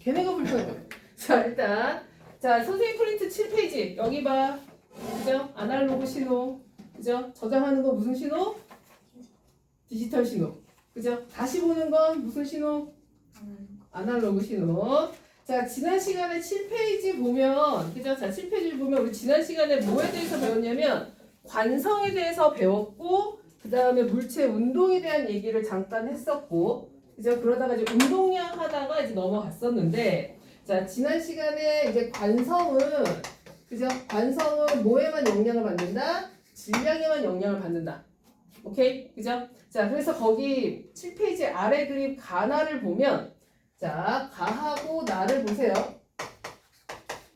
걔네가 불편해. 자, 일단 자, 선생님 프린트 7페이지 여기 봐. 그죠? 아날로그 신호. 그죠? 저장하는 거 무슨 신호? 디지털 신호. 그죠? 다시 보는 건 무슨 신호? 아날로그 신호. 자, 지난 시간에 7페이지 보면, 그죠? 자, 7페이지를 보면 우리 지난 시간에 뭐에 대해서 배웠냐면 관성에 대해서 배웠고, 그 다음에 물체 운동에 대한 얘기를 잠깐 했었고, 그죠? 그러다가 이제 운동량 하다가 이제 넘어갔었는데, 자, 지난 시간에 이제 관성은, 그죠? 관성은 뭐에만 영향을 받는다? 질량에만 영향을 받는다. 오케이? 그죠? 자, 그래서 거기 7페이지 아래 그림 가나를 보면, 자, 가하고 나를 보세요.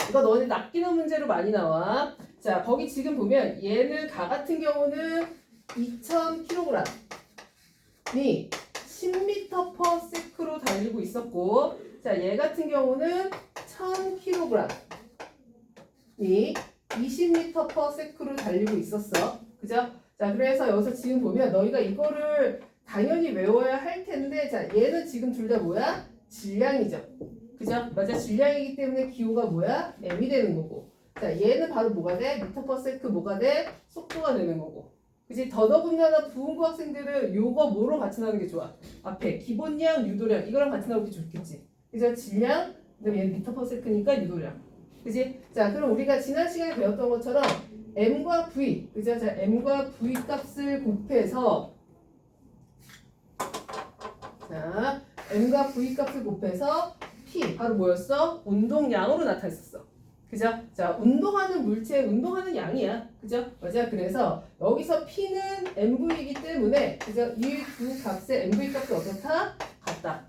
이거 너네 낚이는 문제로 많이 나와. 자, 거기 지금 보면 얘는 가 같은 경우는 2000kg이 10m/s로 달리고 있었고, 자, 얘 같은 경우는 1000kg이 20m/s로 달리고 있었어. 그죠? 자, 그래서 여기서 지금 보면 너희가 이거를 당연히 외워야 할 텐데, 자, 얘는 지금 둘 다 뭐야? 질량이죠. 그죠? 맞아. 질량이기 때문에 기호가 뭐야? m이 되는 거고. 자, 얘는 바로 뭐가 돼? 미터/s 뭐가 돼? 속도가 되는 거고. 그지? 더더군다나 부은고 학생들은 요거 뭐로 같이 나오는 게 좋아? 앞에 기본량, 유도량 이거랑 같이 나오는 게 좋겠지. 그죠? 질량, 그다음에 얘는 미터/s니까 유도량. 그지? 자, 그럼 우리가 지난 시간에 배웠던 것처럼 m과 v, 그죠? 자, m과 v 값을 곱해서, 자, m과 v 값을 곱해서 p 바로 뭐였어? 운동량으로 나타냈었어. 그죠? 자, 운동하는 물체, 운동하는 양이야. 그죠? 맞아. 그래서 여기서 p는 mv이기 때문에, 그죠? 이 두 값의 mv 값이 어떻다? 같다.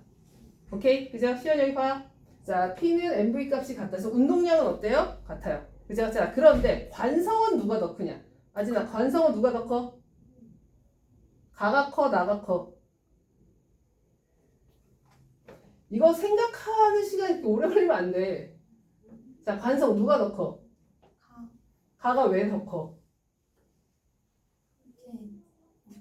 오케이? 그죠? 시연 여기 봐. 자, p는 mv 값이 같아서 운동량은 어때요? 같아요. 그죠? 자, 그런데 관성은 누가 더 크냐? 아진아, 관성은 누가 더 커? 가가 커, 나가 커? 이거 생각하는 시간이 오래 걸리면 안 돼. 자, 관성 누가 더 커? 가가 왜 더 커?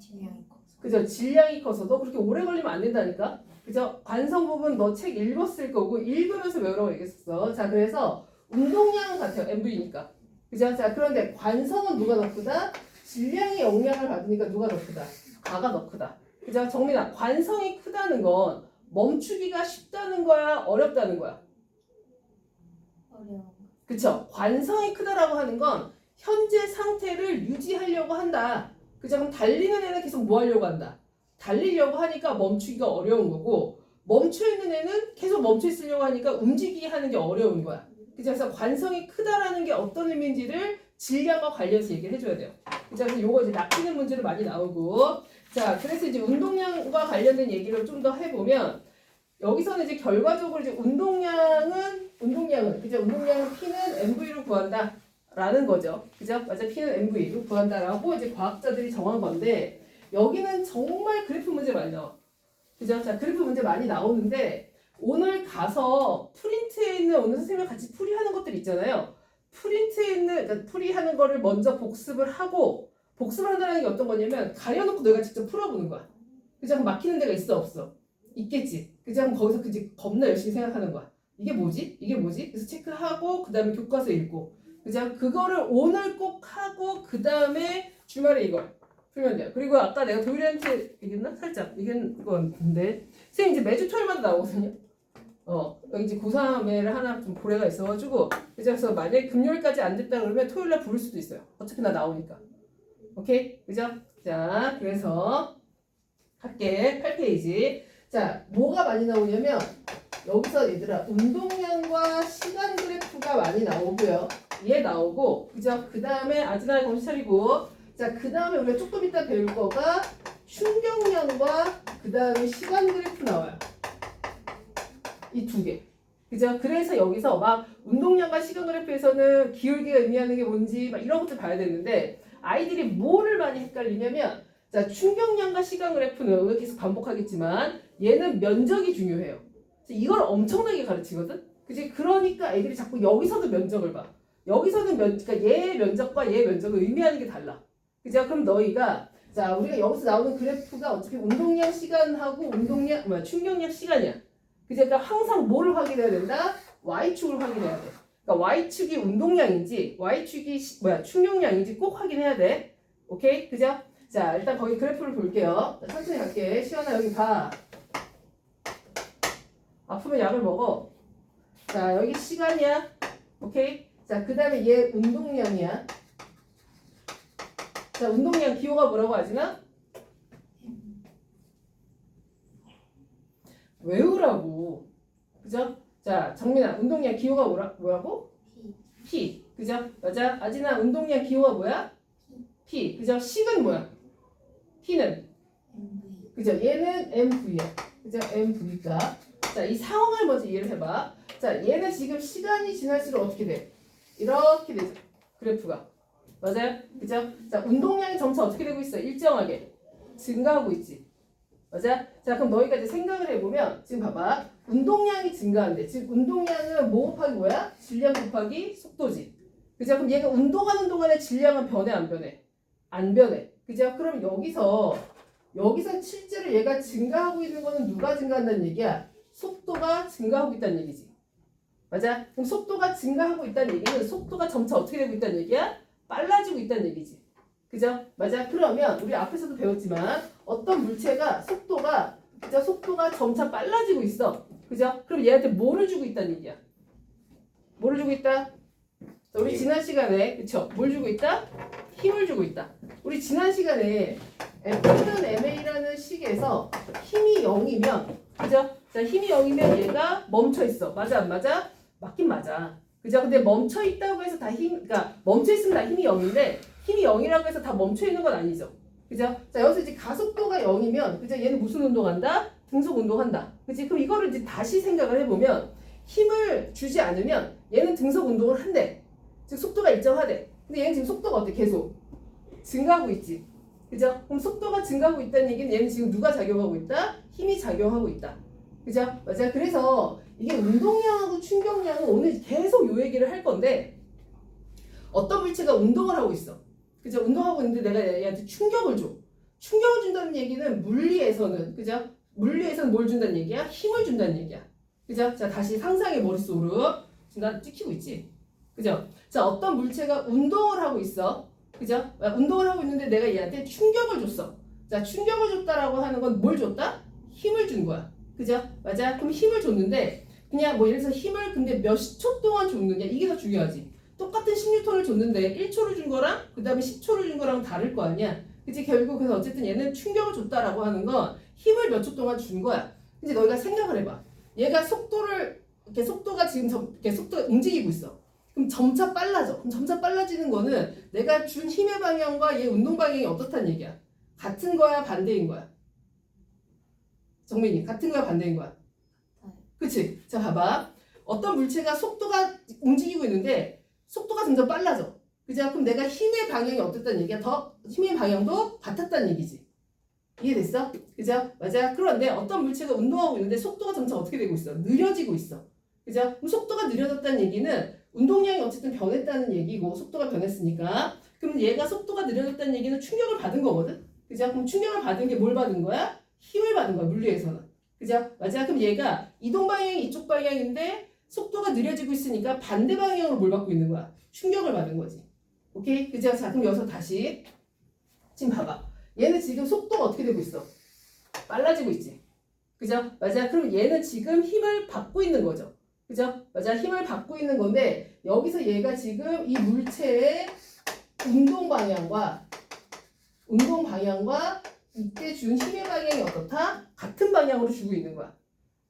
질량이 커서. 그죠? 질량이 커서 너 그렇게 오래 걸리면 안 된다니까? 그죠? 관성 부분 너 책 읽었을 거고 읽으면서 외우라고 얘기했었어. 자, 그래서 운동량은 같아요. MV니까. 그죠? 자, 그런데 관성은 누가 더 크다? 질량이 영향을 받으니까 누가 더 크다? 가가 더 크다. 그죠? 정민아, 관성이 크다는 건 멈추기가 쉽다는 거야? 어렵다는 거야? 어려워. 그쵸? 관성이 크다라고 하는 건 현재 상태를 유지하려고 한다. 그죠? 그럼 달리는 애는 계속 뭐 하려고 한다? 달리려고 하니까 멈추기가 어려운 거고, 멈춰있는 애는 계속 멈춰 있으려고 하니까 움직이게 하는 게 어려운 거야. 그죠? 그래서 관성이 크다라는 게 어떤 의미인지를 질량과 관련해서 얘기를 해줘야 돼요. 그죠? 그래서 요거 이제 낚이는 문제로 많이 나오고, 자, 그래서 이제 운동량과 관련된 얘기를 좀 더 해보면, 여기서는 이제 결과적으로 이제 운동량은 그죠? 운동량은 P는 MV로 구한다 라는 거죠. 그죠? 맞아. P는 MV로 구한다라고 이제 과학자들이 정한 건데, 여기는 정말 그래프 문제 많이 나와. 그죠? 자, 그래프 문제 많이 나오는데, 오늘 가서 프린트에 있는 오늘 선생님과 같이 풀이하는 것들 있잖아요. 프린트에 있는, 그러니까 풀이하는 거를 먼저 복습을 하고, 복습을 한다는 게 어떤 거냐면, 가려놓고 너가 직접 풀어보는 거야. 그죠? 그럼 막히는 데가 있어, 없어? 있겠지. 그죠? 그럼 거기서 그지 겁나 열심히 생각하는 거야. 이게 뭐지? 이게 뭐지? 그래서 체크하고, 그 다음에 교과서 읽고. 그죠? 그거를 오늘 꼭 하고, 그 다음에 주말에 이거 풀면 돼요. 그리고 아까 내가 도일이한테 얘기했나? 살짝 얘기한 건데, 선생님 이제 매주 토요일마다 나오거든요. 여기 이제 고3애를 하나 좀 고래가 있어가지고, 그래서 만약에 금요일까지 안 됐다 그러면 토요일날 부를 수도 있어요. 어차피 나 나오니까. 오케이? 그죠? 자, 그래서 할게. 8페이지. 자, 뭐가 많이 나오냐면, 여기서 얘들아, 운동량과 시간 그래프가 많이 나오고요. 얘 나오고, 그죠? 그 다음에 아즈나의 정신 차리고, 자, 그 다음에 우리가 조금 이따 배울 거가 충격량과 그 다음에 시간 그래프 나와요. 이 두 개. 그죠? 그래서 여기서 막 운동량과 시간 그래프에서는 기울기가 의미하는 게 뭔지 막 이런 것들 봐야 되는데, 아이들이 뭐를 많이 헷갈리냐면, 자, 충격량과 시간 그래프는 계속 반복하겠지만 얘는 면적이 중요해요. 이걸 엄청나게 가르치거든. 그지? 그러니까 애들이 자꾸 여기서도 면적을 봐. 여기서는 그러니까 얘 면적과 얘 면적을 의미하는 게 달라. 그죠? 그럼 너희가 자, 우리가 여기서 나오는 그래프가 어차피 운동량 시간하고 충격량 시간이야. 그러니까 항상 뭐를 확인해야 된다? Y축을 확인해야 돼. 그러니까 Y축이 운동량인지 Y축이 충격량인지 꼭 확인해야 돼. 오케이? 그죠? 자, 일단 거기 그래프를 볼게요. 자, 천천히 갈게. 시연아 여기 봐. 아프면 약을 먹어. 자, 여기 시간이야. 오케이? 자, 그 다음에 얘 운동량이야. 자, 운동량 기호가 뭐라고 하지나? 외우라고. 그죠? 자, 정민아, 운동량 기호가 뭐라고? P. 그죠? 맞아? 아진아, 운동량 기호가 뭐야? P. 그죠? 식은 뭐야? P는? MV. 그죠? 얘는 MV야. 그죠? MV가. 자, 이 상황을 먼저 이해를 해봐. 자, 얘는 지금 시간이 지날수록 어떻게 돼? 이렇게 되죠. 그래프가. 맞아요? 그죠? 자, 운동량이 점차 어떻게 되고 있어? 일정하게 증가하고 있지. 맞아? 자, 그럼 너희가 이제 생각을 해보면 지금 봐봐. 운동량이 증가한대. 지금 운동량은 뭐 곱하기 뭐야? 질량 곱하기 속도지. 그죠? 그럼 얘가 운동하는 동안에 질량은 변해 안 변해? 안 변해. 그죠? 그럼 여기서 실제로 얘가 증가하고 있는 거는 누가 증가한다는 얘기야? 속도가 증가하고 있다는 얘기지. 맞아? 그럼 속도가 증가하고 있다는 얘기는 속도가 점차 어떻게 되고 있다는 얘기야? 빨라지고 있다는 얘기지. 그죠? 맞아? 그러면 우리 앞에서도 배웠지만 어떤 물체가 속도가 점차 빨라지고 있어. 그죠? 그럼 얘한테 뭐를 주고 있다는 얘기야? 뭐를 주고 있다? 자, 우리 지난 시간에 그쵸? 뭘 주고 있다? 힘을 주고 있다. 우리 지난 시간에 F는 MA라는 식에서 힘이 0이면 그죠? 자, 힘이 0이면 얘가 멈춰 있어. 맞아 안 맞아? 맞긴 맞아. 그죠? 근데 멈춰 있다고 해서 그러니까 멈춰 있으면 다 힘이 0인데 힘이 0이라고 해서 다 멈춰 있는 건 아니죠. 그죠? 자, 여기서 이제 가속도가 0이면 그죠? 얘는 무슨 운동한다? 등속 운동한다. 그치? 그럼 이거를 이제 다시 생각을 해보면 힘을 주지 않으면 얘는 등속 운동을 한대. 즉 속도가 일정하대. 근데 얘는 지금 속도가 어때? 계속 증가하고 있지. 그죠? 그럼 속도가 증가하고 있다는 얘기는 얘는 지금 누가 작용하고 있다? 힘이 작용하고 있다. 그죠? 맞아요. 그래서 이게 운동량하고 충격량은 오늘 계속 요 얘기를 할 건데 어떤 물체가 운동을 하고 있어. 그죠? 운동하고 있는데 내가 얘한테 충격을 줘. 충격을 준다는 얘기는 물리에서는 그죠? 물리에서는 뭘 준다는 얘기야? 힘을 준다는 얘기야. 그죠? 자, 다시 상상의 머릿속으로 지금 나 찍히고 있지. 그죠? 자, 어떤 물체가 운동을 하고 있어. 그죠? 운동을 하고 있는데 내가 얘한테 충격을 줬어. 자, 충격을 줬다라고 하는 건 뭘 줬다? 힘을 준 거야. 그죠? 맞아? 그럼 힘을 줬는데 그냥 뭐 예를 들어서 힘을 근데 몇 초 동안 줬느냐 이게 더 중요하지. 똑같은 10N을 줬는데 1초를 준 거랑 그 다음에 10초를 준 거랑 다를 거 아니야. 그치? 결국 그래서 어쨌든 얘는 충격을 줬다라고 하는 건 힘을 몇 초 동안 준 거야. 이제 너희가 생각을 해봐. 얘가 속도가 지금 속도가 움직이고 있어. 그럼 점차 빨라져. 그럼 점차 빨라지는 거는 내가 준 힘의 방향과 얘 운동 방향이 어떻다는 얘기야? 같은 거야, 반대인 거야? 정민이, 같은 거야, 반대인 거야? 그치? 자, 봐봐. 어떤 물체가 속도가 움직이고 있는데 속도가 점점 빨라져. 그죠? 그럼 내가 힘의 방향이 어떻다는 얘기야? 더 힘의 방향도 같았다는 얘기지. 이해됐어? 그죠? 맞아. 그런데 어떤 물체가 운동하고 있는데 속도가 점차 어떻게 되고 있어? 느려지고 있어. 그죠? 그럼 속도가 느려졌다는 얘기는 운동량이 어쨌든 변했다는 얘기고 속도가 변했으니까 그럼 얘가 속도가 느려졌다는 얘기는 충격을 받은 거거든? 그죠? 그럼 충격을 받은 게 뭘 받은 거야? 힘을 받은 거야, 물리에서는. 그죠? 맞아. 그럼 얘가 이동 방향이 이쪽 방향인데 속도가 느려지고 있으니까 반대 방향으로 뭘 받고 있는 거야? 충격을 받은 거지. 오케이? 그죠? 자, 그럼 여기서 다시 지금 봐봐. 얘는 지금 속도가 어떻게 되고 있어? 빨라지고 있지. 그죠? 맞아. 그럼 얘는 지금 힘을 받고 있는 거죠. 그죠? 맞아. 힘을 받고 있는 건데 여기서 얘가 지금 이 물체의 운동 방향과 이때 준 힘의 방향이 어떻다? 같은 방향으로 주고 있는 거야.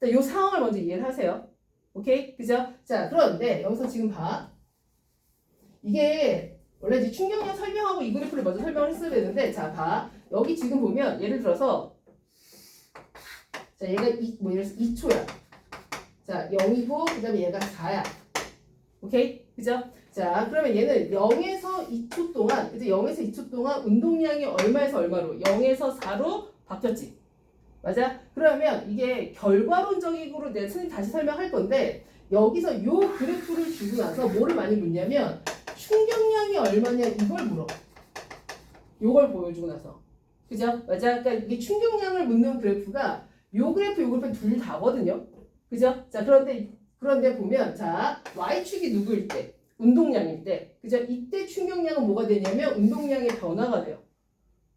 자, 이 상황을 먼저 이해를 하세요. 오케이? 그죠? 자, 그런데 여기서 지금 봐. 이게 원래 이제 충격량 설명하고 이 그래프를 먼저 설명을 했어야 되는데 자, 봐. 여기 지금 보면 예를 들어서 자, 얘가 예를 들어서 2초야. 자, 0이고 그다음에 얘가 4야. 오케이? 그죠? 자, 그러면 얘는 0에서 2초 동안, 그죠? 0에서 2초 동안 운동량이 얼마에서 얼마로? 0에서 4로 바뀌었지. 맞아? 그러면 이게 결과론적으로 내가 선생님 다시 설명할 건데 여기서 요 그래프를 주고 나서 뭐를 많이 묻냐면 충격량이 얼마냐 이걸 물어. 요걸 보여주고 나서. 그죠? 맞아? 그러니까 이게 충격량을 묻는 그래프가 요 그래프 둘 다거든요. 그죠? 자, 그런데 보면, 자, Y축이 누구일 때? 운동량일 때. 그죠? 이때 충격량은 뭐가 되냐면, 운동량의 변화가 돼요.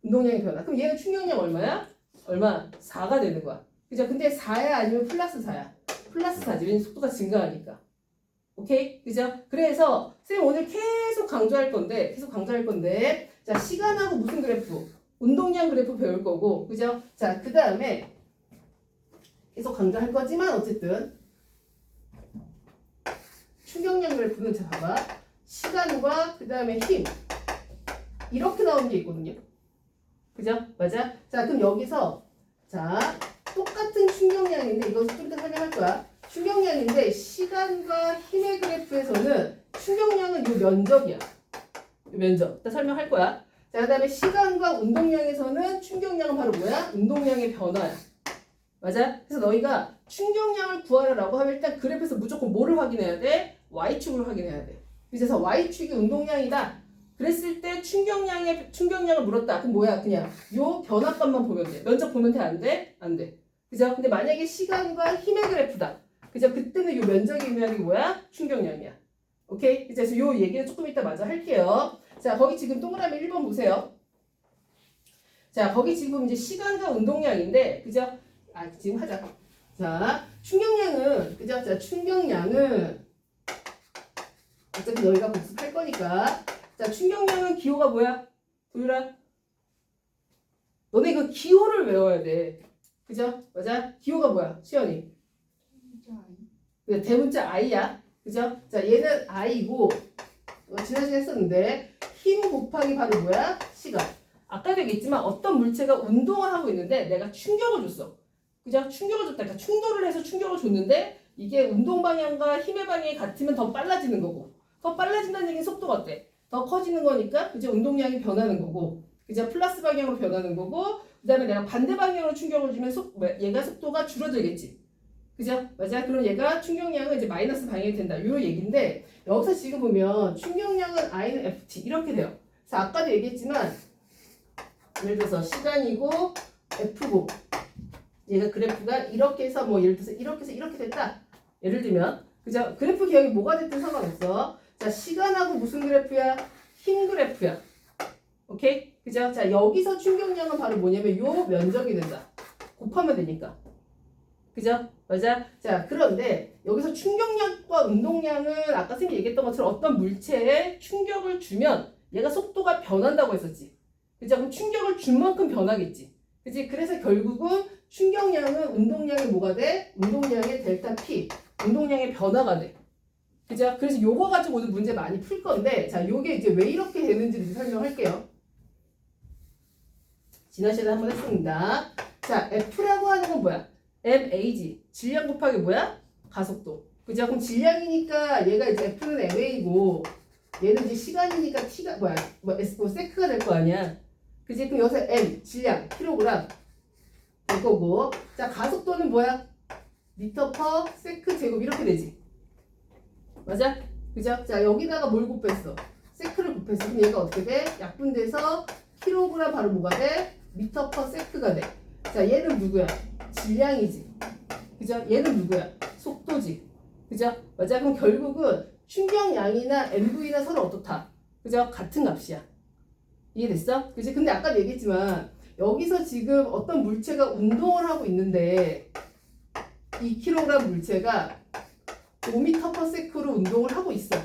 운동량의 변화. 그럼 얘는 충격량 얼마야? 얼마? 4가 되는 거야. 그죠? 근데 4야? 아니면 플러스 4야? 플러스 4지. 왜냐면 속도가 증가하니까. 오케이? 그죠? 그래서, 선생님 오늘 계속 강조할 건데, 자, 시간하고 무슨 그래프? 운동량 그래프 배울 거고, 그죠? 자, 그 다음에, 계속 강조할 거지만, 어쨌든, 충격량 그래프는 자 봐봐 시간과 그 다음에 힘 이렇게 나오는 게 있거든요. 그죠? 맞아? 자 그럼 여기서 자 똑같은 충격량인데 이거 좀 이따 설명할 거야. 충격량인데 시간과 힘의 그래프에서는 충격량은 요 면적이야. 요 면적. 이따 설명할 거야. 자 그 다음에 시간과 운동량에서는 충격량은 바로 뭐야? 운동량의 변화야. 맞아? 그래서 너희가 충격량을 구하라고 하면 일단 그래프에서 무조건 뭐를 확인해야 돼? Y축을 확인해야 돼. 그래서 Y축이 운동량이다. 그랬을 때 충격량을 물었다. 그럼 뭐야? 그냥 요 변화값만 보면 돼. 면적 보면 돼? 안 돼? 안 돼. 그죠? 근데 만약에 시간과 힘의 그래프다. 그죠? 그때는 요 면적이 의미하는 게 뭐야? 충격량이야. 오케이? 그래서 요 얘기는 조금 이따 마저 할게요. 자, 거기 지금 동그라미 1번 보세요. 자, 거기 지금 이제 시간과 운동량인데, 그죠? 지금 하자. 자, 충격량은, 그죠? 자, 충격량은, 어차피 너희가 복습할 거니까. 자, 충격량은 기호가 뭐야? 도율아? 너네 이거 기호를 외워야 돼. 그죠? 맞아? 기호가 뭐야? 시연이. 대문자 I야. 그죠? 자, 얘는 I고, 지난 시간에 했었는데, 힘 곱하기 바로 뭐야? 시간. 아까도 얘기했지만 어떤 물체가 운동을 하고 있는데 내가 충격을 줬어. 그죠? 충격을 줬다. 그러니까 충돌을 해서 충격을 줬는데 이게 운동 방향과 힘의 방향이 같으면 더 빨라지는 거고 더 빨라진다는 얘기는 속도가 어때? 더 커지는 거니까 그죠? 운동량이 변하는 거고 그죠? 플러스 방향으로 변하는 거고 그 다음에 내가 반대 방향으로 충격을 주면 얘가 속도가 줄어들겠지. 그죠? 맞아? 그럼 얘가 충격량은 이제 마이너스 방향이 된다. 요 얘기인데 여기서 지금 보면 충격량은 I는 FT 이렇게 돼요. 그래서 아까도 얘기했지만 예를 들어서 시간이고 F고 얘가 그래프가 이렇게 해서 뭐 예를 들어서 이렇게 해서 이렇게 됐다. 예를 들면 그죠? 그래프 기억이 뭐가 됐든 상관없어. 자 시간하고 무슨 그래프야? 힘 그래프야. 오케이? 그죠? 자 여기서 충격량은 바로 뭐냐면 요 면적이 된다. 곱하면 되니까. 그죠? 맞아? 자 그런데 여기서 충격량과 운동량은 아까 선생님이 얘기했던 것처럼 어떤 물체에 충격을 주면 얘가 속도가 변한다고 했었지. 그죠? 그럼 충격을 준 만큼 변하겠지. 그치? 그래서 결국은 충격량은 운동량이 뭐가 돼? 운동량의 델타 P. 운동량의 변화가 돼. 그죠? 그래서 요거 가지고 오늘 문제 많이 풀 건데, 자, 요게 이제 왜 이렇게 되는지 설명할게요. 지난 시간에 한번 했습니다. 자, F라고 하는 건 뭐야? MAG. 질량 곱하기 뭐야? 가속도. 그죠? 그럼 질량이니까 얘가 이제 F는 MA고, 얘는 이제 시간이니까 T가 뭐야? 세크가 될 거 아니야? 그지? 그럼 여기서 M, 질량, 킬로그램 될 거고. 자, 가속도는 뭐야? 미터 퍼 세크 제곱 이렇게 되지. 맞아? 그죠? 자, 여기다가 뭘 곱했어? 세크를 곱했어. 그럼 얘가 어떻게 돼? 약분돼서 킬로그램 바로 뭐가 돼? 미터 퍼 세크가 돼. 자, 얘는 누구야? 질량이지. 그죠? 얘는 누구야? 속도지. 그죠? 맞아? 그럼 결국은 충격량이나 MV나 서로 어떻다? 그죠? 같은 값이야. 이해됐어? 그치? 근데 아까 얘기했지만 여기서 지금 어떤 물체가 운동을 하고 있는데 2kg 물체가 5m/s로 운동을 하고 있어.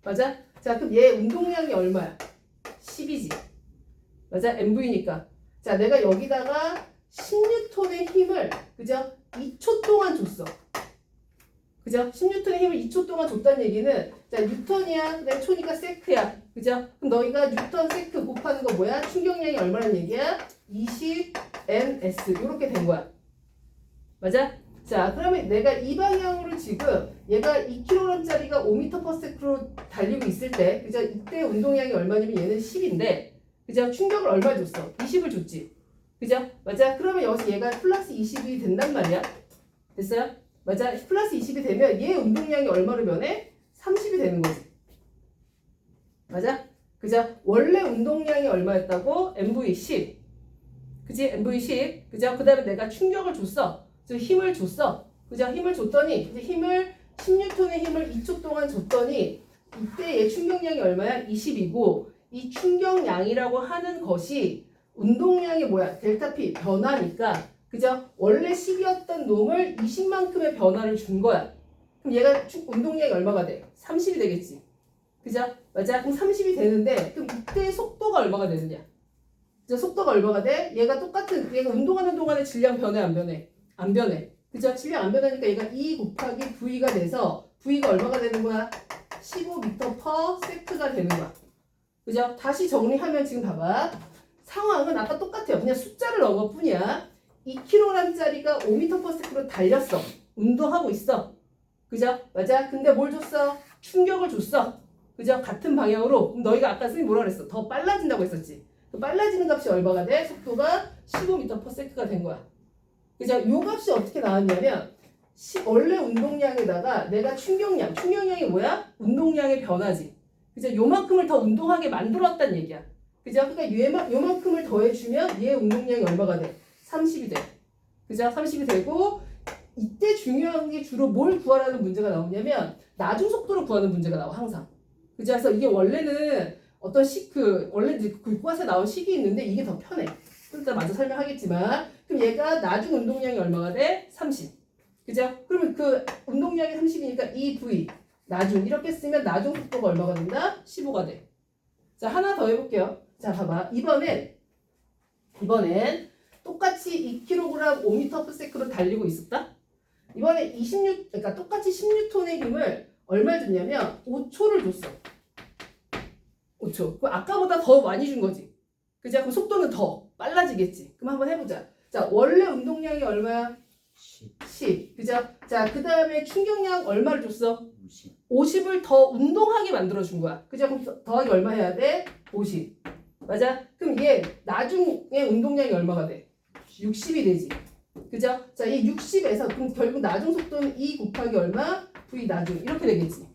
맞아? 자 그럼 얘 운동량이 얼마야? 10이지. 맞아? MV니까. 자 내가 여기다가 10N의 힘을 그죠? 2초 동안 줬어. 그죠? 10N의 힘을 2초 동안 줬다는 얘기는 자 뉴턴이야. 그다음에 초니까 세크야. 그죠? 그럼 너희가 뉴턴 세크 곱하는 거 뭐야? 충격량이 얼마라는 얘기야? 20ns 이렇게 된 거야. 맞아? 자 그러면 내가 이 방향으로 지금 얘가 2kg짜리가 5m/s로 달리고 있을 때 그죠? 이때 운동량이 얼마냐면 얘는 10인데 그죠? 충격을 얼마 줬어? 20을 줬지. 그죠? 맞아? 그러면 여기서 얘가 플러스 20이 된단 말이야. 됐어요? 맞아? 플러스 20이 되면 얘 운동량이 얼마로 변해? 30이 되는 거지. 맞아? 그죠? 원래 운동량이 얼마였다고? MV 10. 그지? MV 10. 그죠? 그 다음에 내가 충격을 줬어. 즉 힘을 줬어. 그죠? 힘을 줬더니 이제 힘을 10N의 힘을 2초 동안 줬더니 이때의 충격량이 얼마야? 20이고 이 충격량이라고 하는 것이 운동량이 뭐야? 델타 P 변화니까 그죠? 원래 10이었던 놈을 20만큼의 변화를 준 거야. 그럼 얘가 운동량이 얼마가 돼? 30이 되겠지. 그죠? 맞아? 그럼 30이 되는데 그럼 이때 속도가 얼마가 되느냐? 그죠? 속도가 얼마가 돼? 얘가 얘가 운동하는 동안에 질량 변해 안 변해? 안 변해. 그죠? 질량 안 변하니까 얘가 E 곱하기 V가 돼서 V가 얼마가 되는 거야? 15m/s가 되는 거야. 그죠? 다시 정리하면 지금 봐봐. 상황은 아까 똑같아요. 그냥 숫자를 넣은 것 뿐이야. 2kg짜리가 5m/s로 달렸어. 운동하고 있어. 그죠? 맞아? 근데 뭘 줬어? 충격을 줬어. 그죠? 같은 방향으로. 그럼 너희가 아까 선생님 뭐라 그랬어? 더 빨라진다고 했었지. 그 빨라지는 값이 얼마가 돼? 속도가 15m/s가 된 거야. 그죠? 요 값이 어떻게 나왔냐면 원래 운동량에다가 내가 충격량이 뭐야? 운동량의 변화지. 그죠? 요만큼을 더 운동하게 만들었단 얘기야. 그죠? 그러니까 요만큼을 더해주면 얘 운동량이 얼마가 돼? 30이 돼. 그죠? 30이 되고 이때 중요한 게 주로 뭘 구하라는 문제가 나오냐면 나중 속도를 구하는 문제가 나와 항상. 그죠? 그래서 이게 원래는 어떤 원래 교과서에 나온 식이 있는데 이게 더 편해. 좀 이따 마저 설명하겠지만 그럼 얘가 나중 운동량이 얼마가 돼? 30. 그죠? 그러면 그 운동량이 30이니까 이 V 나중 이렇게 쓰면 나중 속도가 얼마가 된다? 15가 돼. 자 하나 더 해볼게요. 자 봐봐. 이번엔 똑같이 2kg 5m/s로 달리고 있었다. 이번에 그러니까 똑같이 10N의 힘을 얼마 줬냐면 5초를 줬어. 5초. 그 아까보다 더 많이 준 거지. 그죠? 그럼 속도는 더 빨라지겠지. 그럼 한번 해보자. 자 원래 운동량이 얼마야? 10. 그죠? 자 그 다음에 충격량 얼마를 줬어? 50을 더 운동하게 만들어준 거야. 그죠? 그럼 더하기 얼마 해야 돼? 50. 맞아? 그럼 얘 나중에 운동량이 얼마가 돼? 60이 되지. 그죠? 자, 이 60에서 그럼 결국 나중 속도는 E 곱하기 얼마? V 나중 이렇게 되겠지.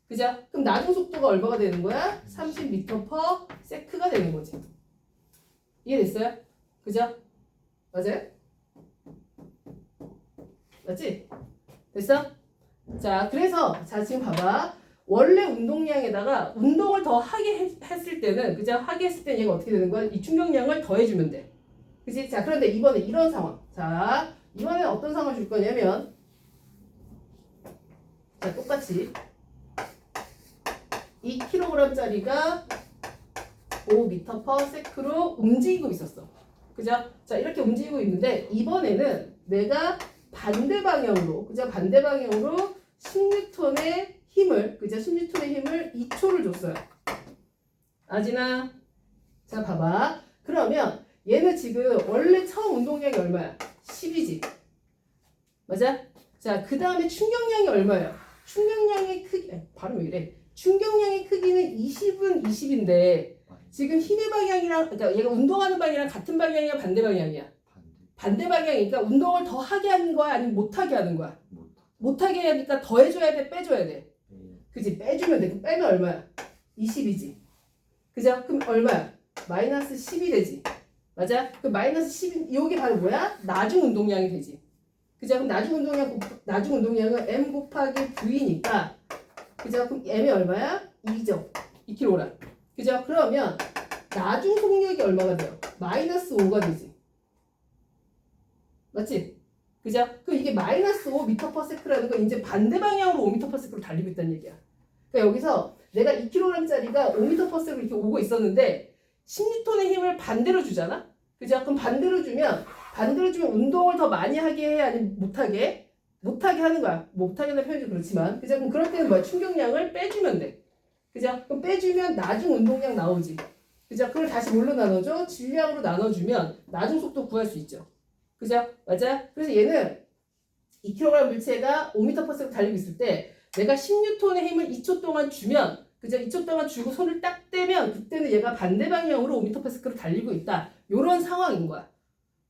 그죠? 그럼 나중 속도가 얼마가 되는 거야? 30m/s가 되는 거지. 이해됐어요? 그죠? 맞아요? 맞지? 됐어? 자, 그래서 지금 봐봐. 원래 운동량에다가 운동을 더 했을 때는 그죠? 하게 했을 때는 얘가 어떻게 되는 거야? 이 충격량을 더해주면 돼. 그치? 자, 그런데 이번에 이런 상황. 자, 이번에 어떤 상황을 줄 거냐면 자, 똑같이 2kg짜리가 5m/s로 움직이고 있었어. 그죠? 자, 이렇게 움직이고 있는데 이번에는 내가 반대 방향으로, 그죠? 반대 방향으로 10N의 힘을, 그죠? 10N의 힘을 2초를 줬어요. 아지나? 자, 봐봐. 그러면 얘는 지금 원래 처음 운동량이 얼마야? 10이지. 맞아? 자, 그 다음에 충격량이 얼마야? 충격량의 크기, 발음 왜 이래? 충격량의 크기는 20은 20인데 지금 힘의 방향이랑, 그러니까 얘가 운동하는 방향이랑 같은 방향이야, 반대 방향이야? 반대 방향이니까 운동을 더 하게 하는 거야, 아니면 못 하게 하는 거야? 못 하게 하니까 더 해줘야 돼, 빼줘야 돼? 그지? 빼주면 돼. 그럼 빼면 얼마야? 20이지. 그죠? 그럼 얼마야? 마이너스 10이 되지. 맞아? 그 마이너스 10, 이게 바로 뭐야? 나중 운동량이 되지. 그죠? 그럼 나중 운동량은 M 곱하기 V니까, 그죠? 그럼 M이 얼마야? 2죠. 2kg. 그죠? 그러면 나중 속력이 얼마가 돼요? 마이너스 5가 되지. 맞지? 그죠? 그럼 이게 마이너스 5m/s라는 건 이제 반대 방향으로 5m/s로 달리고 있다는 얘기야. 그러니까 여기서 내가 2kg짜리가 5m/s로 이렇게 오고 있었는데 10N의 힘을 반대로 주잖아? 그죠? 그럼 반대로 주면 운동을 더 많이 하게 해? 아니면 못하게? 못하게 하는 거야. 못하게 하는 표현이 그렇지만. 그죠? 그럼 그럴 때는 뭐야? 충격량을 빼주면 돼. 그죠? 그럼 빼주면 나중 운동량 나오지. 그죠? 그걸 다시 뭘로 나눠줘? 질량으로 나눠주면 나중 속도 구할 수 있죠. 그죠? 맞아? 그래서 얘는 2kg 물체가 5m/s로 달리고 있을 때 내가 10N의 힘을 2초 동안 주면, 그죠? 2초 동안 주고 손을 딱 떼면 그때는 얘가 반대 방향으로 5m/s로 달리고 있다. 요런 상황인 거야.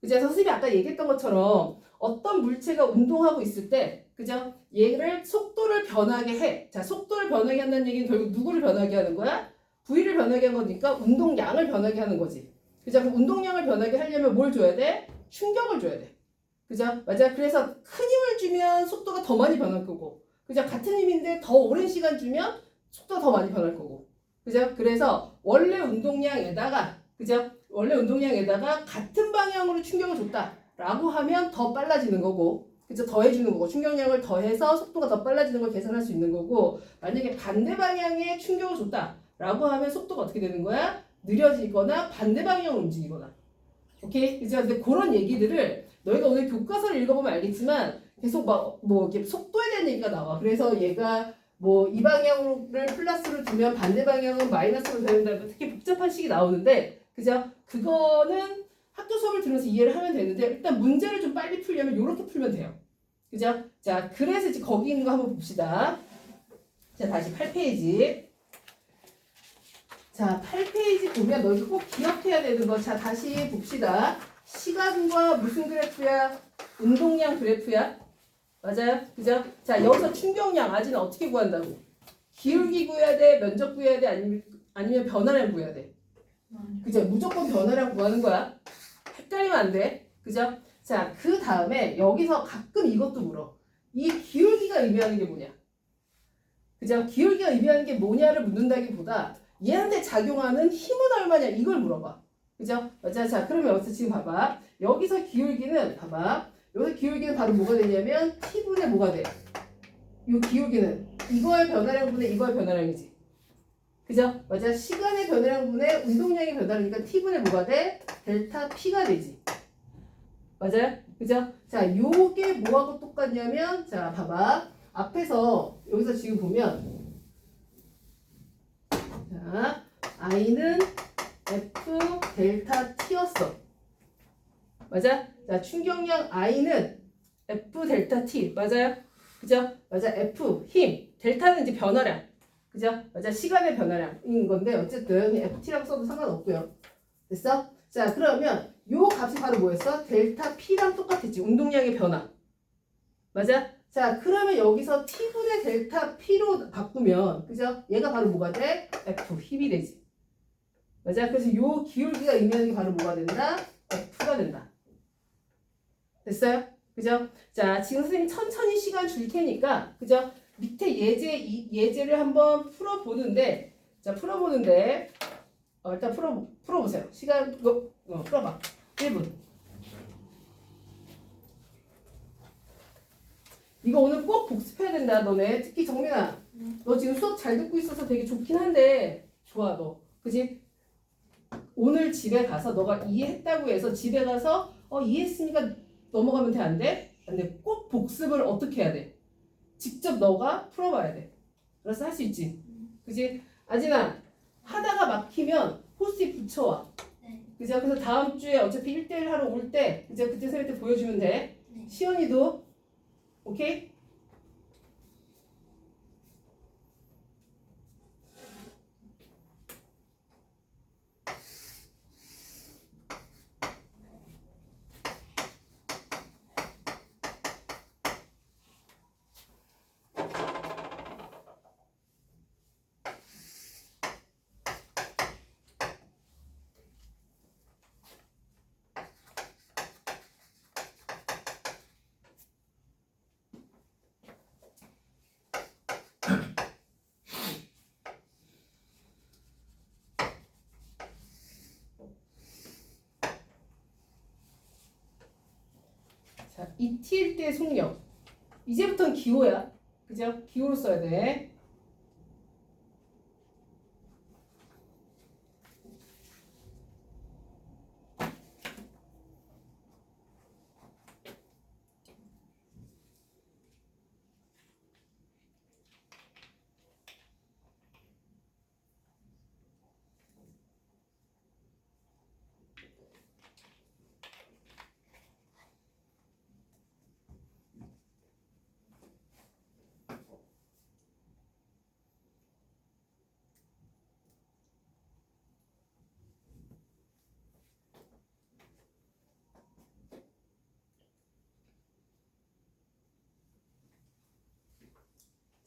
그죠? 선생님이 아까 얘기했던 것처럼 어떤 물체가 운동하고 있을 때, 그죠? 얘를 속도를 변하게 해. 자, 속도를 변하게 한다는 얘기는 결국 누구를 변하게 하는 거야? V를 변하게 하는 거니까 운동량을 변하게 하는 거지. 그죠? 그럼 운동량을 변하게 하려면 뭘 줘야 돼? 충격을 줘야 돼. 그죠? 맞아. 그래서 큰 힘을 주면 속도가 더 많이 변할 거고, 그죠? 같은 힘인데 더 오랜 시간 주면 속도가 더 많이 변할 거고, 그죠? 그래서 원래 운동량에다가, 그죠? 원래 운동량에다가 같은 방향으로 충격을 줬다라고 하면 더 빨라지는 거고, 그죠? 더해주는 거고, 충격량을 더해서 속도가 더 빨라지는 걸 계산할 수 있는 거고, 만약에 반대 방향에 충격을 줬다라고 하면 속도가 어떻게 되는 거야? 느려지거나 반대 방향으로 움직이거나. 오케이? 그죠? 근데 그런 얘기들을 너희가 오늘 교과서를 읽어보면 알겠지만 계속 막 뭐 이렇게 속도에 대한 얘기가 나와. 그래서 얘가 뭐 이 방향을 플러스로 두면 반대 방향은 마이너스로 된다. 특히 복잡한 식이 나오는데, 그죠? 그거는 학교 수업을 들으면서 이해를 하면 되는데 일단 문제를 좀 빨리 풀려면 이렇게 풀면 돼요. 그죠? 자, 그래서 이제 거기 있는 거 한번 봅시다. 자, 다시 8페이지. 자, 8페이지 보면 너희가 꼭 기억해야 되는 거. 자, 다시 봅시다. 시간과 무슨 그래프야? 운동량 그래프야? 맞아요? 그죠? 자, 여기서 충격량 아지는 어떻게 구한다고? 기울기 구해야 돼? 면적 구해야 돼? 아니면 변화량 구해야 돼? 그죠? 무조건 변화량 구하는 거야. 헷갈리면 안 돼. 그죠? 자, 그 다음에 여기서 가끔 이것도 물어. 이 기울기가 의미하는 게 뭐냐? 그죠? 기울기가 의미하는 게 뭐냐를 묻는다기보다 얘한테 작용하는 힘은 얼마냐 이걸 물어봐. 그죠? 맞아. 자, 그러면 여기서 지금 봐봐. 여기서 기울기는 봐봐. 여기서 기울기는 바로 뭐가 되냐면 t분의 뭐가 돼? 이 기울기는 이거의 변화량분의 이거의 변화량이지. 그죠? 맞아. 시간의 변화량분의 운동량의 변화량이니까 t분의 뭐가 돼? 델타 p가 되지. 맞아요? 그죠? 자, 요게 뭐하고 똑같냐면 자, 봐봐. 앞에서 여기서 지금 보면 자, I는 F 델타 T였어. 맞아? 자, 충격량 I는 F 델타 T. 맞아요? 그죠? 맞아. F, 힘. 델타는 이제 변화량. 그죠? 맞아. 시간의 변화량인 건데, 어쨌든 FT라고 써도 상관없고요. 됐어? 자, 그러면 요 값이 바로 뭐였어? 델타 P랑 똑같았지. 운동량의 변화. 맞아? 자, 그러면 여기서 T분의 델타 P로 바꾸면, 그죠? 얘가 바로 뭐가 돼? F, 힘이 되지. 맞아? 그래서 요 기울기가 의미하는 게 바로 뭐가 된다? F가 된다. 됐어요? 그죠? 자, 지금 선생님이 천천히 시간 줄 테니까, 그죠? 밑에 예제를 한번 풀어보는데, 자, 풀어보는데, 일단 풀어보세요. 시간, 풀어봐. 1분. 이거 오늘 꼭 복습해야 된다, 너네. 특히 정민아. 너 지금 수업 잘 듣고 있어서 되게 좋긴 한데, 좋아, 너. 그지? 오늘 집에 가서 너가 이해했다고 해서 집에 가서, 이해했으니까 넘어가면 돼, 안 돼? 안 돼. 꼭 복습을 어떻게 해야 돼? 직접 너가 풀어봐야 돼. 그래서 할 수 있지. 그지? 아진아, 하다가 막히면 포스트잇 붙여와. 네. 그죠? 그래서 다음 주에 어차피 1대1 하러 올 때, 그죠? 그때 선생님한테 보여주면 돼. 네. 시연이도, 오케이? 자, ET일 때 속력. 이제부터는 기호야. 그죠? 기호로 써야 돼.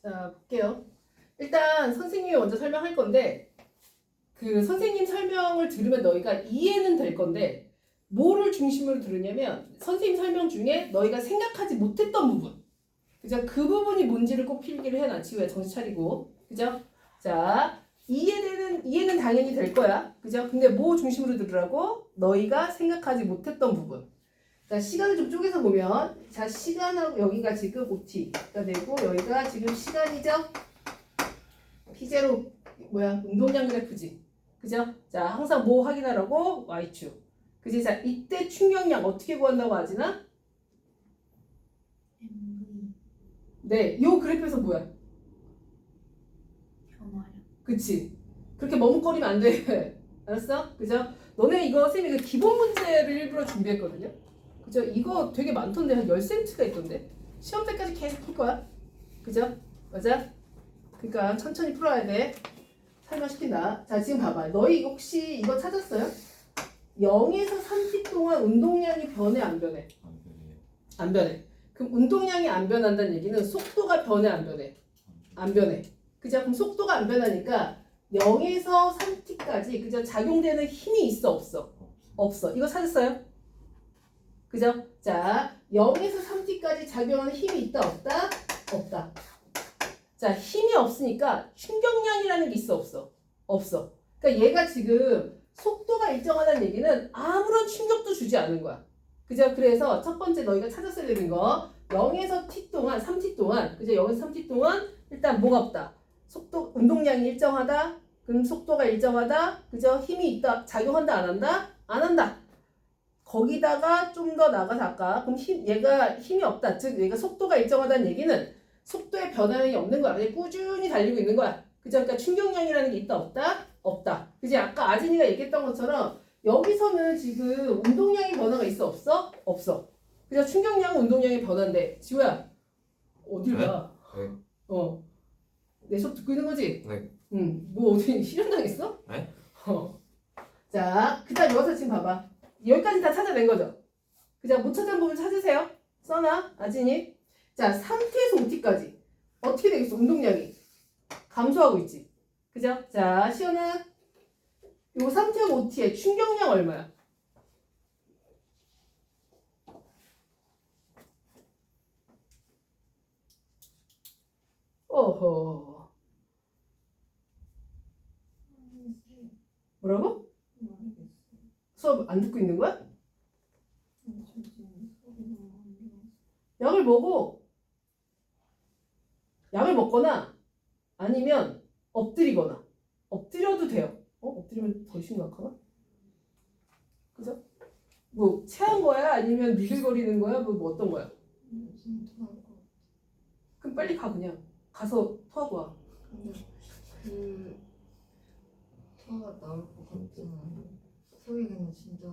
자, 볼게요. 일단 선생님이 먼저 설명할 건데 그 선생님 설명을 들으면 너희가 이해는 될 건데 뭐를 중심으로 들으냐면 선생님 설명 중에 너희가 생각하지 못했던 부분. 그죠? 그 부분이 뭔지를 꼭 필기를 해놔. 지우야 정신 차리고. 그죠? 자, 이해는 당연히 될 거야. 그죠? 근데 뭐 중심으로 들으라고? 너희가 생각하지 못했던 부분. 자, 시간을 좀 쪼개서 보면, 자, 시간하고 여기가 지금 OT가 되고, 여기가 지금 시간이죠? P0, 운동량 그래프지. 그죠? 자, 항상 뭐 확인하라고? Y축. 그지? 자, 이때 충격량 어떻게 구한다고 하지나? MV 네, 요 그래프에서 뭐야? 변화량. 그치? 그렇게 머뭇거리면 안 돼. 알았어? 그죠? 너네 이거 선생님이 그 기본 문제를 일부러 준비했거든요. 그죠? 이거 되게 많던데 한 10cm가 있던데. 시험 때까지 계속 풀 거야. 그죠? 맞아? 그러니까 천천히 풀어야 돼. 설명시킨다. 자, 지금 봐봐. 너희 혹시 이거 찾았어요? 0에서 3t 동안 운동량이 변해 안 변해? 안 변해. 그럼 운동량이 안 변한다는 얘기는 속도가 변해 안 변해? 안 변해. 그죠? 그럼 속도가 안 변하니까 0에서 3t까지 그죠? 작용되는 힘이 있어 없어? 없어. 이거 찾았어요? 그죠? 자, 0에서 3t까지 작용하는 힘이 있다 없다? 없다. 자, 힘이 없으니까 충격량이라는 게 있어 없어? 없어. 그러니까 얘가 지금 속도가 일정하다는 얘기는 아무런 충격도 주지 않은 거야. 그죠? 그래서 첫 번째 너희가 찾았어야 되는 거 0에서 t 동안 3t 동안 그죠? 0에서 3t 동안 일단 뭐가 없다. 속도 운동량이 일정하다. 그럼 속도가 일정하다. 그죠? 힘이 있다. 작용한다 안 한다? 안 한다. 거기다가 좀 더 나가서 아까 그럼 얘가 힘이 없다. 즉 얘가 속도가 일정하다는 얘기는 속도의 변화량이 없는 거야. 그냥 꾸준히 달리고 있는 거야. 그죠? 그러니까 충격량이라는 게 있다 없다? 없다. 그지? 아까 아진이가 얘기했던 것처럼 여기서는 지금 운동량의 변화가 있어 없어? 없어. 그죠? 충격량은 운동량의 변화인데 지우야 어딜 가? 네. 내 수업 듣고 있는 거지? 네. 응. 뭐 어디 실현당했어? 네? 자, 그다음 여기서 지금 봐봐. 여기까지 다 찾아낸 거죠? 그죠? 못 찾은 부분 찾으세요. 써놔, 아진이. 자, 3t에서 5t까지 어떻게 되겠어? 운동량이 감소하고 있지. 그죠? 자, 시연아. 요 3t하고 5t의 충격량 얼마야? 어허. 뭐라고? 수업 안 듣고 있는 거야? 약을 먹어. 약을 먹거나 아니면 엎드리거나. 엎드려도 돼요. 엎드리면 더 심각하나? 그죠? 뭐 체한 거야? 아니면 니글거리는 거야? 뭐 어떤 거야? 그럼 빨리 가 그냥. 가서 토하고 와. 근데 그 토가 나올 것 같지는 소리는 진짜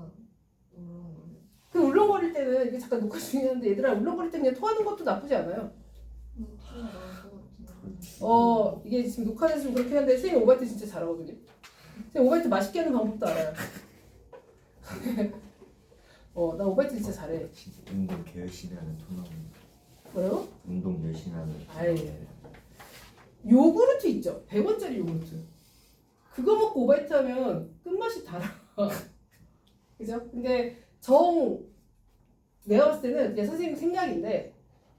어려운 거예요. 그 울렁거릴 때는 이게 잠깐 녹화 중이었는데 얘들아 울렁거릴 때 그냥 토하는 것도 나쁘지 않아요. 토가 나올 것 같지는. 이게 지금 녹화돼서 좀 그렇긴 한데 선생님 오바이트 진짜 잘하거든요. 선생님 오바이트 맛있게 하는 방법도 알아요. 나 오바이트 진짜 잘해. 운동 개 열심히 하는 토너는 뭐라고? 운동 열심히 하는 아이. 요구르트 있죠? 100원짜리 요구르트. 그거 먹고 오바이트 하면 끝맛이 달아. 그죠? 근데 내가 봤을 때는 그냥 선생님 생각인데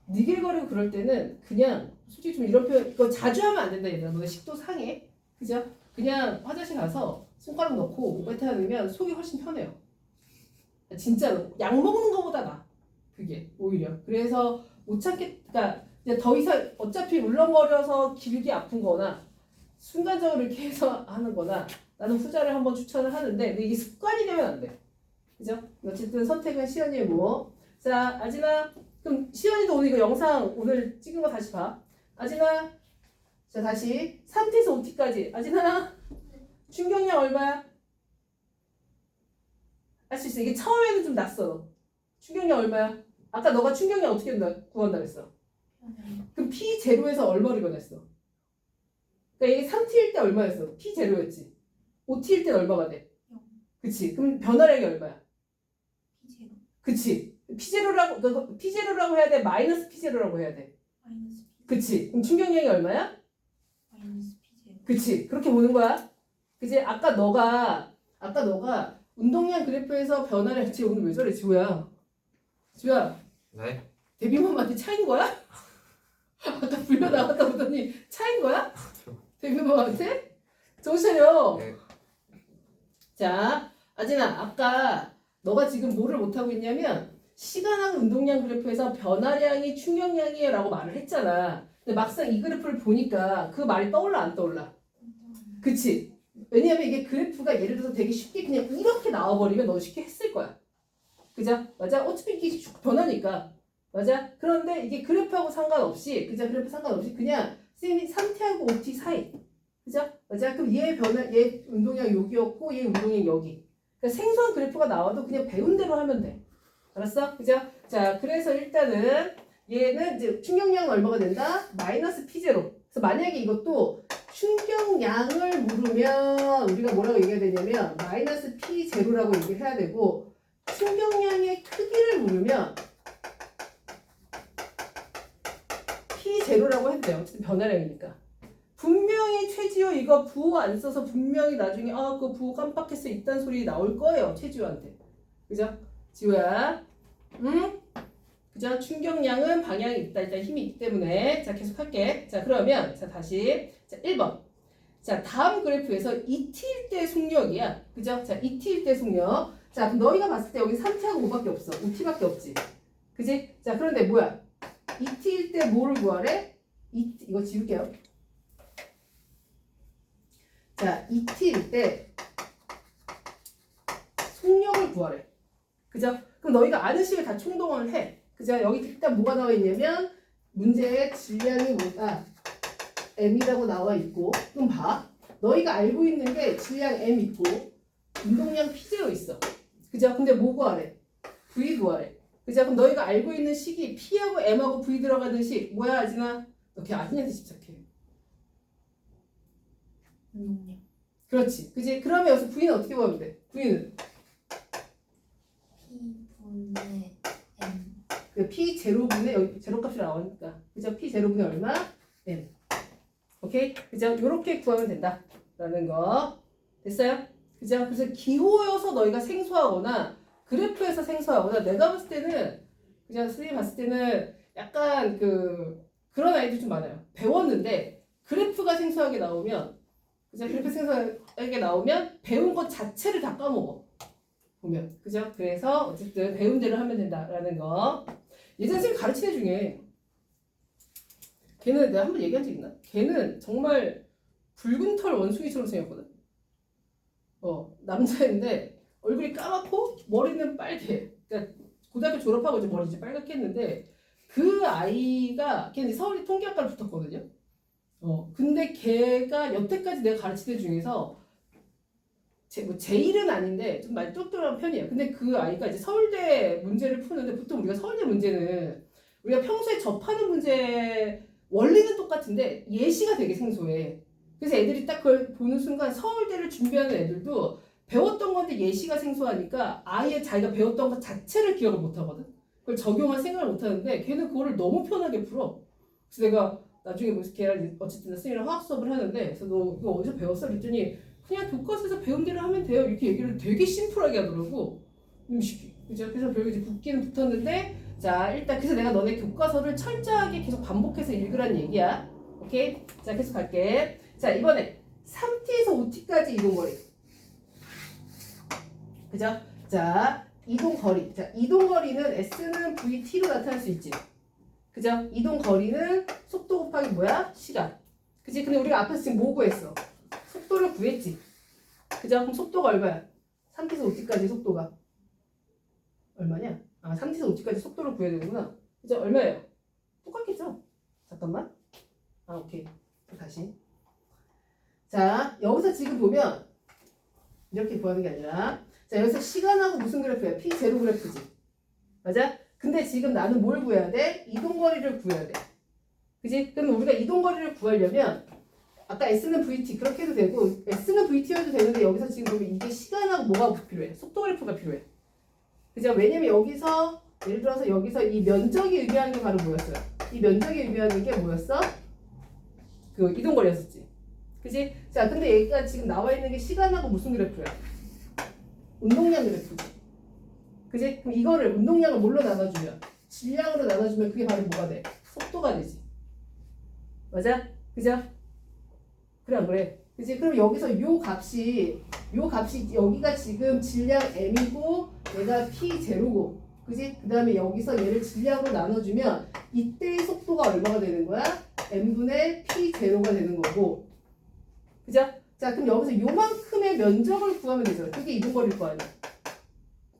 니글거리고 그럴 때는 그냥 솔직히 좀 이런 표현 이거 자주 하면 안 된다 얘들아. 너네 식도 상해. 그죠? 그냥 화장실 가서 손가락 넣고 오바이트 하면 속이 훨씬 편해요. 진짜로 약 먹는 거보다 나아. 그게 오히려. 그래서 못 참겠다. 그러니까 더 이상 어차피 울렁거려서 길게 아픈 거나 순간적으로 이렇게 해서 하는 거나 나는 후자를 한번 추천을 하는데 근데 이게 습관이 되면 안 돼. 그죠? 어쨌든 선택은 시연이의 뭐. 자, 아진아. 그럼 시연이도 오늘 이거 영상 오늘 찍은 거 다시 봐. 아진아. 자, 다시 3t에서 5t까지. 아진아. 충격량 얼마야? 할 수 있어. 이게 처음에는 좀 낯설어. 충격량 얼마야? 아까 너가 충격량 어떻게 구한다 그랬어? 그럼 P0에서 얼마를 변했어? 그러니까 이게 3t일 때 얼마였어? P0였지. 5t일 때 얼마가 돼? 그치. 그럼 변화량이 얼마야? P0 그치. P0라고 해야 돼? 마이너스 P0라고 해야 돼? 마이너스 P 그치. 그럼 충격량이 얼마야? 마이너스 P0. 그치. 그렇게 보는 거야. 그치. 아까 너가 운동량 그래프에서 변화를 지금 오늘 왜 저래 지호야? 지호야 네? 데뷔맘한테 차인 거야? 아까 불려 나갔다 오더니 차인 거야? 데뷔맘한테? 정신 차려. 네. 자, 아진아, 아까 너가 지금 뭐를 못하고 있냐면 시간하고 운동량 그래프에서 변화량이 충격량이에요 라고 말을 했잖아. 근데 막상 이 그래프를 보니까 그 말이 떠올라 안 떠올라? 그치? 왜냐면 이게 그래프가 예를 들어서 되게 쉽게 그냥 이렇게 나와버리면 너 쉽게 했을 거야. 그죠? 맞아? 어차피 이게 변하니까. 맞아? 그런데 이게 그래프하고 상관없이, 그죠? 그래프 상관없이 그냥 쌤이 3T하고 5T 사이. 그죠? 맞아? 그럼 얘 운동량 여기였고, 얘 운동량 여기. 그러니까 생소한 그래프가 나와도 그냥 배운 대로 하면 돼. 알았어? 그죠? 자, 그래서 일단은 얘는 이제 충격량은 얼마가 된다? 마이너스 P0. 그래서 만약에 이것도 충격량을 물으면 우리가 뭐라고 얘기해야 되냐면 마이너스 P0라고 얘기를 해야 되고 충격량의 크기를 물으면 P0라고 해도 돼요. 어쨌든 변화량이니까. 분명히 최지호 이거 부호 안 써서 분명히 나중에 그거 부호 깜빡했어 이딴 소리 나올 거예요. 최지호한테. 그죠? 지호야. 응? 그죠? 충격량은 방향이 있다. 일단 힘이 있기 때문에. 자, 계속 할게. 자, 그러면 자, 다시. 자, 1번. 자, 다음 그래프에서 2T일 때 속력이야. 그죠? 자, 2T일 때 속력. 자, 그럼 너희가 봤을 때 여기 3T하고 5밖에 없어. 5T밖에 없지. 그지? 자, 그런데 뭐야? 2T일 때 뭐를 구하래? 이거 지울게요. 자, 2T일 때 속력을 구하래. 그죠? 그럼 너희가 아는 식을 다 총동원을 해. 그죠? 여기 일단 뭐가 나와 있냐면 문제의 질량이 뭐다? M이라고 나와 있고 그럼 봐. 너희가 알고 있는 게 질량 M 있고 운동량 P0 있어. 그죠? 근데 뭐 구하래? V 구하래. 그죠? 그럼 너희가 알고 있는 식이 P하고 M하고 V 들어가는 식 뭐야 아진아? 너 걔 아진이한테 집착해. 운동량. 그렇지. 그지? 그러면 여기서 V는 어떻게 구하면 돼? V는 P분의 M. 그 P 제로분의 여기 제로값이 나오니까 그죠? P 제로분의 얼마? M. 오케이? 그죠? 요렇게 구하면 된다라는 거 됐어요? 그죠? 그래서 기호여서 너희가 생소하거나 그래프에서 생소하거나 내가 봤을 때는 그냥 선생님 봤을 때는 약간 그런 아이들 좀 많아요. 배웠는데 그래프가 생소하게 나오면 그죠? 그래프 생소하게 나오면 배운 것 자체를 다 까먹어. 보면 그죠? 그래서 어쨌든 배운 대로 하면 된다라는 거. 예전 선생님 가르치는 중에 걔는 내가 한번 얘기한 적 있나? 걔는 정말 붉은 털 원숭이처럼 생겼거든. 남자인데 얼굴이 까맣고 머리는 빨개. 그러니까 고등학교 졸업하고 이제 머리 이제 빨갛게 했는데 그 아이가 걔는 이제 서울이 통계학과를 붙었거든요. 근데 걔가 여태까지 내가 가르치는 중에서 제일은 아닌데 좀 많이 똑똑한 편이에요. 근데 그 아이가 이제 서울대 문제를 푸는데 보통 우리가 서울대 문제는 우리가 평소에 접하는 문제 원리는 똑같은데 예시가 되게 생소해. 그래서 애들이 딱 그걸 보는 순간 서울대를 준비하는 애들도 배웠던 건데 예시가 생소하니까 아예 자기가 배웠던 것 자체를 기억을 못하거든. 그걸 적용할 생각을 못하는데 걔는 그거를 너무 편하게 풀어. 그래서 내가 나중에 무슨 걔랑 어쨌든 선생님이랑 화학 수업을 하는데 그래서 너 이거 어디서 배웠어? 그랬더니 그냥 교과서에서 배운 대로 하면 돼요. 이렇게 얘기를 되게 심플하게 하더라고. 쉽게. 그죠? 그래서 결국 이제 붙기는 붙었는데 자 일단 그래서 내가 너네 교과서를 철저하게 계속 반복해서 읽으라는 얘기야. 오케이? 자 계속 갈게. 자 이번에 3T에서 5T까지 이동거리. 그죠? 자 이동거리. 자 이동거리는 S는 VT로 나타날 수 있지. 그죠? 이동거리는 속도 곱하기 뭐야? 시간. 그치? 근데 우리가 앞에서 지금 뭐 구했어? 속도를 구했지. 그죠? 그럼 속도가 얼마야? 3T에서 5T까지 속도가 얼마냐? 3T에서 5T까지 속도를 구해야 되는구나. 그죠? 얼마예요? 똑같겠죠? 잠깐만. 오케이. 다시. 자, 여기서 지금 보면 이렇게 구하는 게 아니라 자, 여기서 시간하고 무슨 그래프야? P0 그래프지. 맞아? 근데 지금 나는 뭘 구해야 돼? 이동거리를 구해야 돼. 그지? 그럼 우리가 이동거리를 구하려면 아까 S는 VT 그렇게 해도 되고 S는 VT여도 되는데 여기서 지금 보면 이게 시간하고 뭐가 필요해? 속도 그래프가 필요해. 그죠? 왜냐면 여기서 예를 들어서 여기서 이 면적이 의미하는 게 바로 뭐였어요? 이 면적이 의미하는 게 뭐였어? 그 이동거리였었지. 그지? 자, 근데 얘가 지금 나와 있는 게 시간하고 무슨 그래프야? 운동량 그래프지. 그지? 그럼 이거를 운동량을 뭘로 나눠주면? 질량으로 나눠주면 그게 바로 뭐가 돼? 속도가 되지. 맞아? 그죠? 그래 안 그래? 그지? 그럼 여기서 요 값이 여기가 지금 질량 m이고 얘가 p0고 그지? 그 다음에 여기서 얘를 질량으로 나눠주면 이때의 속도가 얼마가 되는 거야? m분의 p0가 되는 거고 그죠? 자 그럼 여기서 요만큼의 면적을 구하면 되죠. 그게 이동거리일 거 아니야.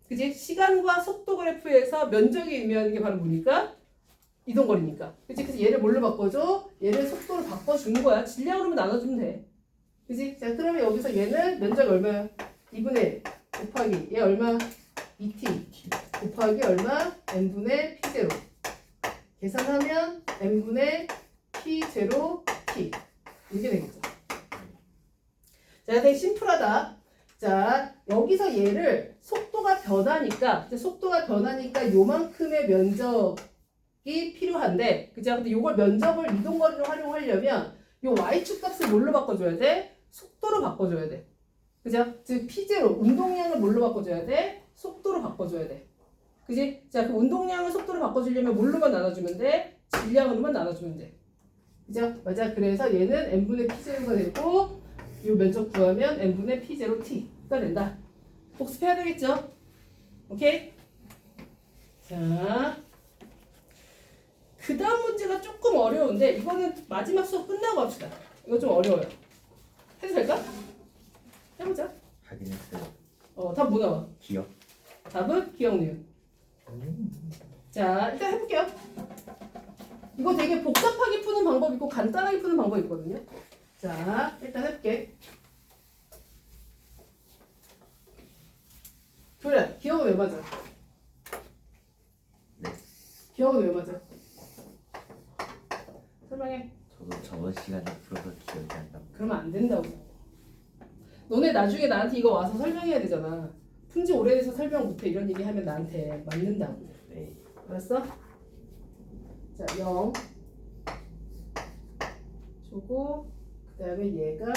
그지? 시간과 속도 그래프에서 면적이 의미하는 게 바로 뭐니까? 이동거리니까. 그치? 그래서 얘를 뭘로 바꿔줘? 얘를 속도로 바꿔주는 거야. 질량으로만 나눠주면 돼. 그치? 자, 그러면 여기서 얘는 면적 얼마야? 2분의 1 곱하기 얘 얼마? 2t 곱하기 얼마? n분의 p0 계산하면 n분의 p0t 이게 되겠죠. 자, 되게 심플하다. 자, 여기서 얘를 속도가 변하니까 요만큼의 면적이 필요한데, 그죠? 근데 요걸 면적을 이동거리로 활용하려면 요 y축 값을 뭘로 바꿔줘야 돼? 속도로 바꿔줘야 돼. 그죠? 즉 p0 운동량을 뭘로 바꿔줘야 돼? 속도로 바꿔줘야 돼. 그지? 자, 그 운동량을 속도로 바꿔주려면 뭘로만 나눠주면 돼? 질량으로만 나눠주면 돼. 그죠? 맞아. 그래서 얘는 n분의 p0가 되고 요 면적 구하면 n분의 p0t가 된다. 복습해야 되겠죠? 오케이? 자, 그 다음 문제가 조금 어려운데 이거는 마지막 수업 끝나고 합시다. 이거 좀 어려워요. 해도 될까? 해보자. 하긴 했어요. 답 뭐 나와? 기억? 답은 기억 니은. 자, 일단 해볼게요. 이거 되게 복잡하게 푸는 방법 있고 간단하게 푸는 방법 있거든요. 자, 일단 해볼게. 그래, 기억은 왜 맞아? 네. 기억은 왜 맞아? 설명해. 저도 저번 시간에 풀어서 기억이 안 납니다. 그러면 안 된다고. 너네 나중에 나한테 이거 와서 설명해야 되잖아. 푼지 오래돼서 설명 못해 이런 얘기 하면 나한테 맞는다고. 네. 알았어? 자, 0 주고 그 다음에 얘가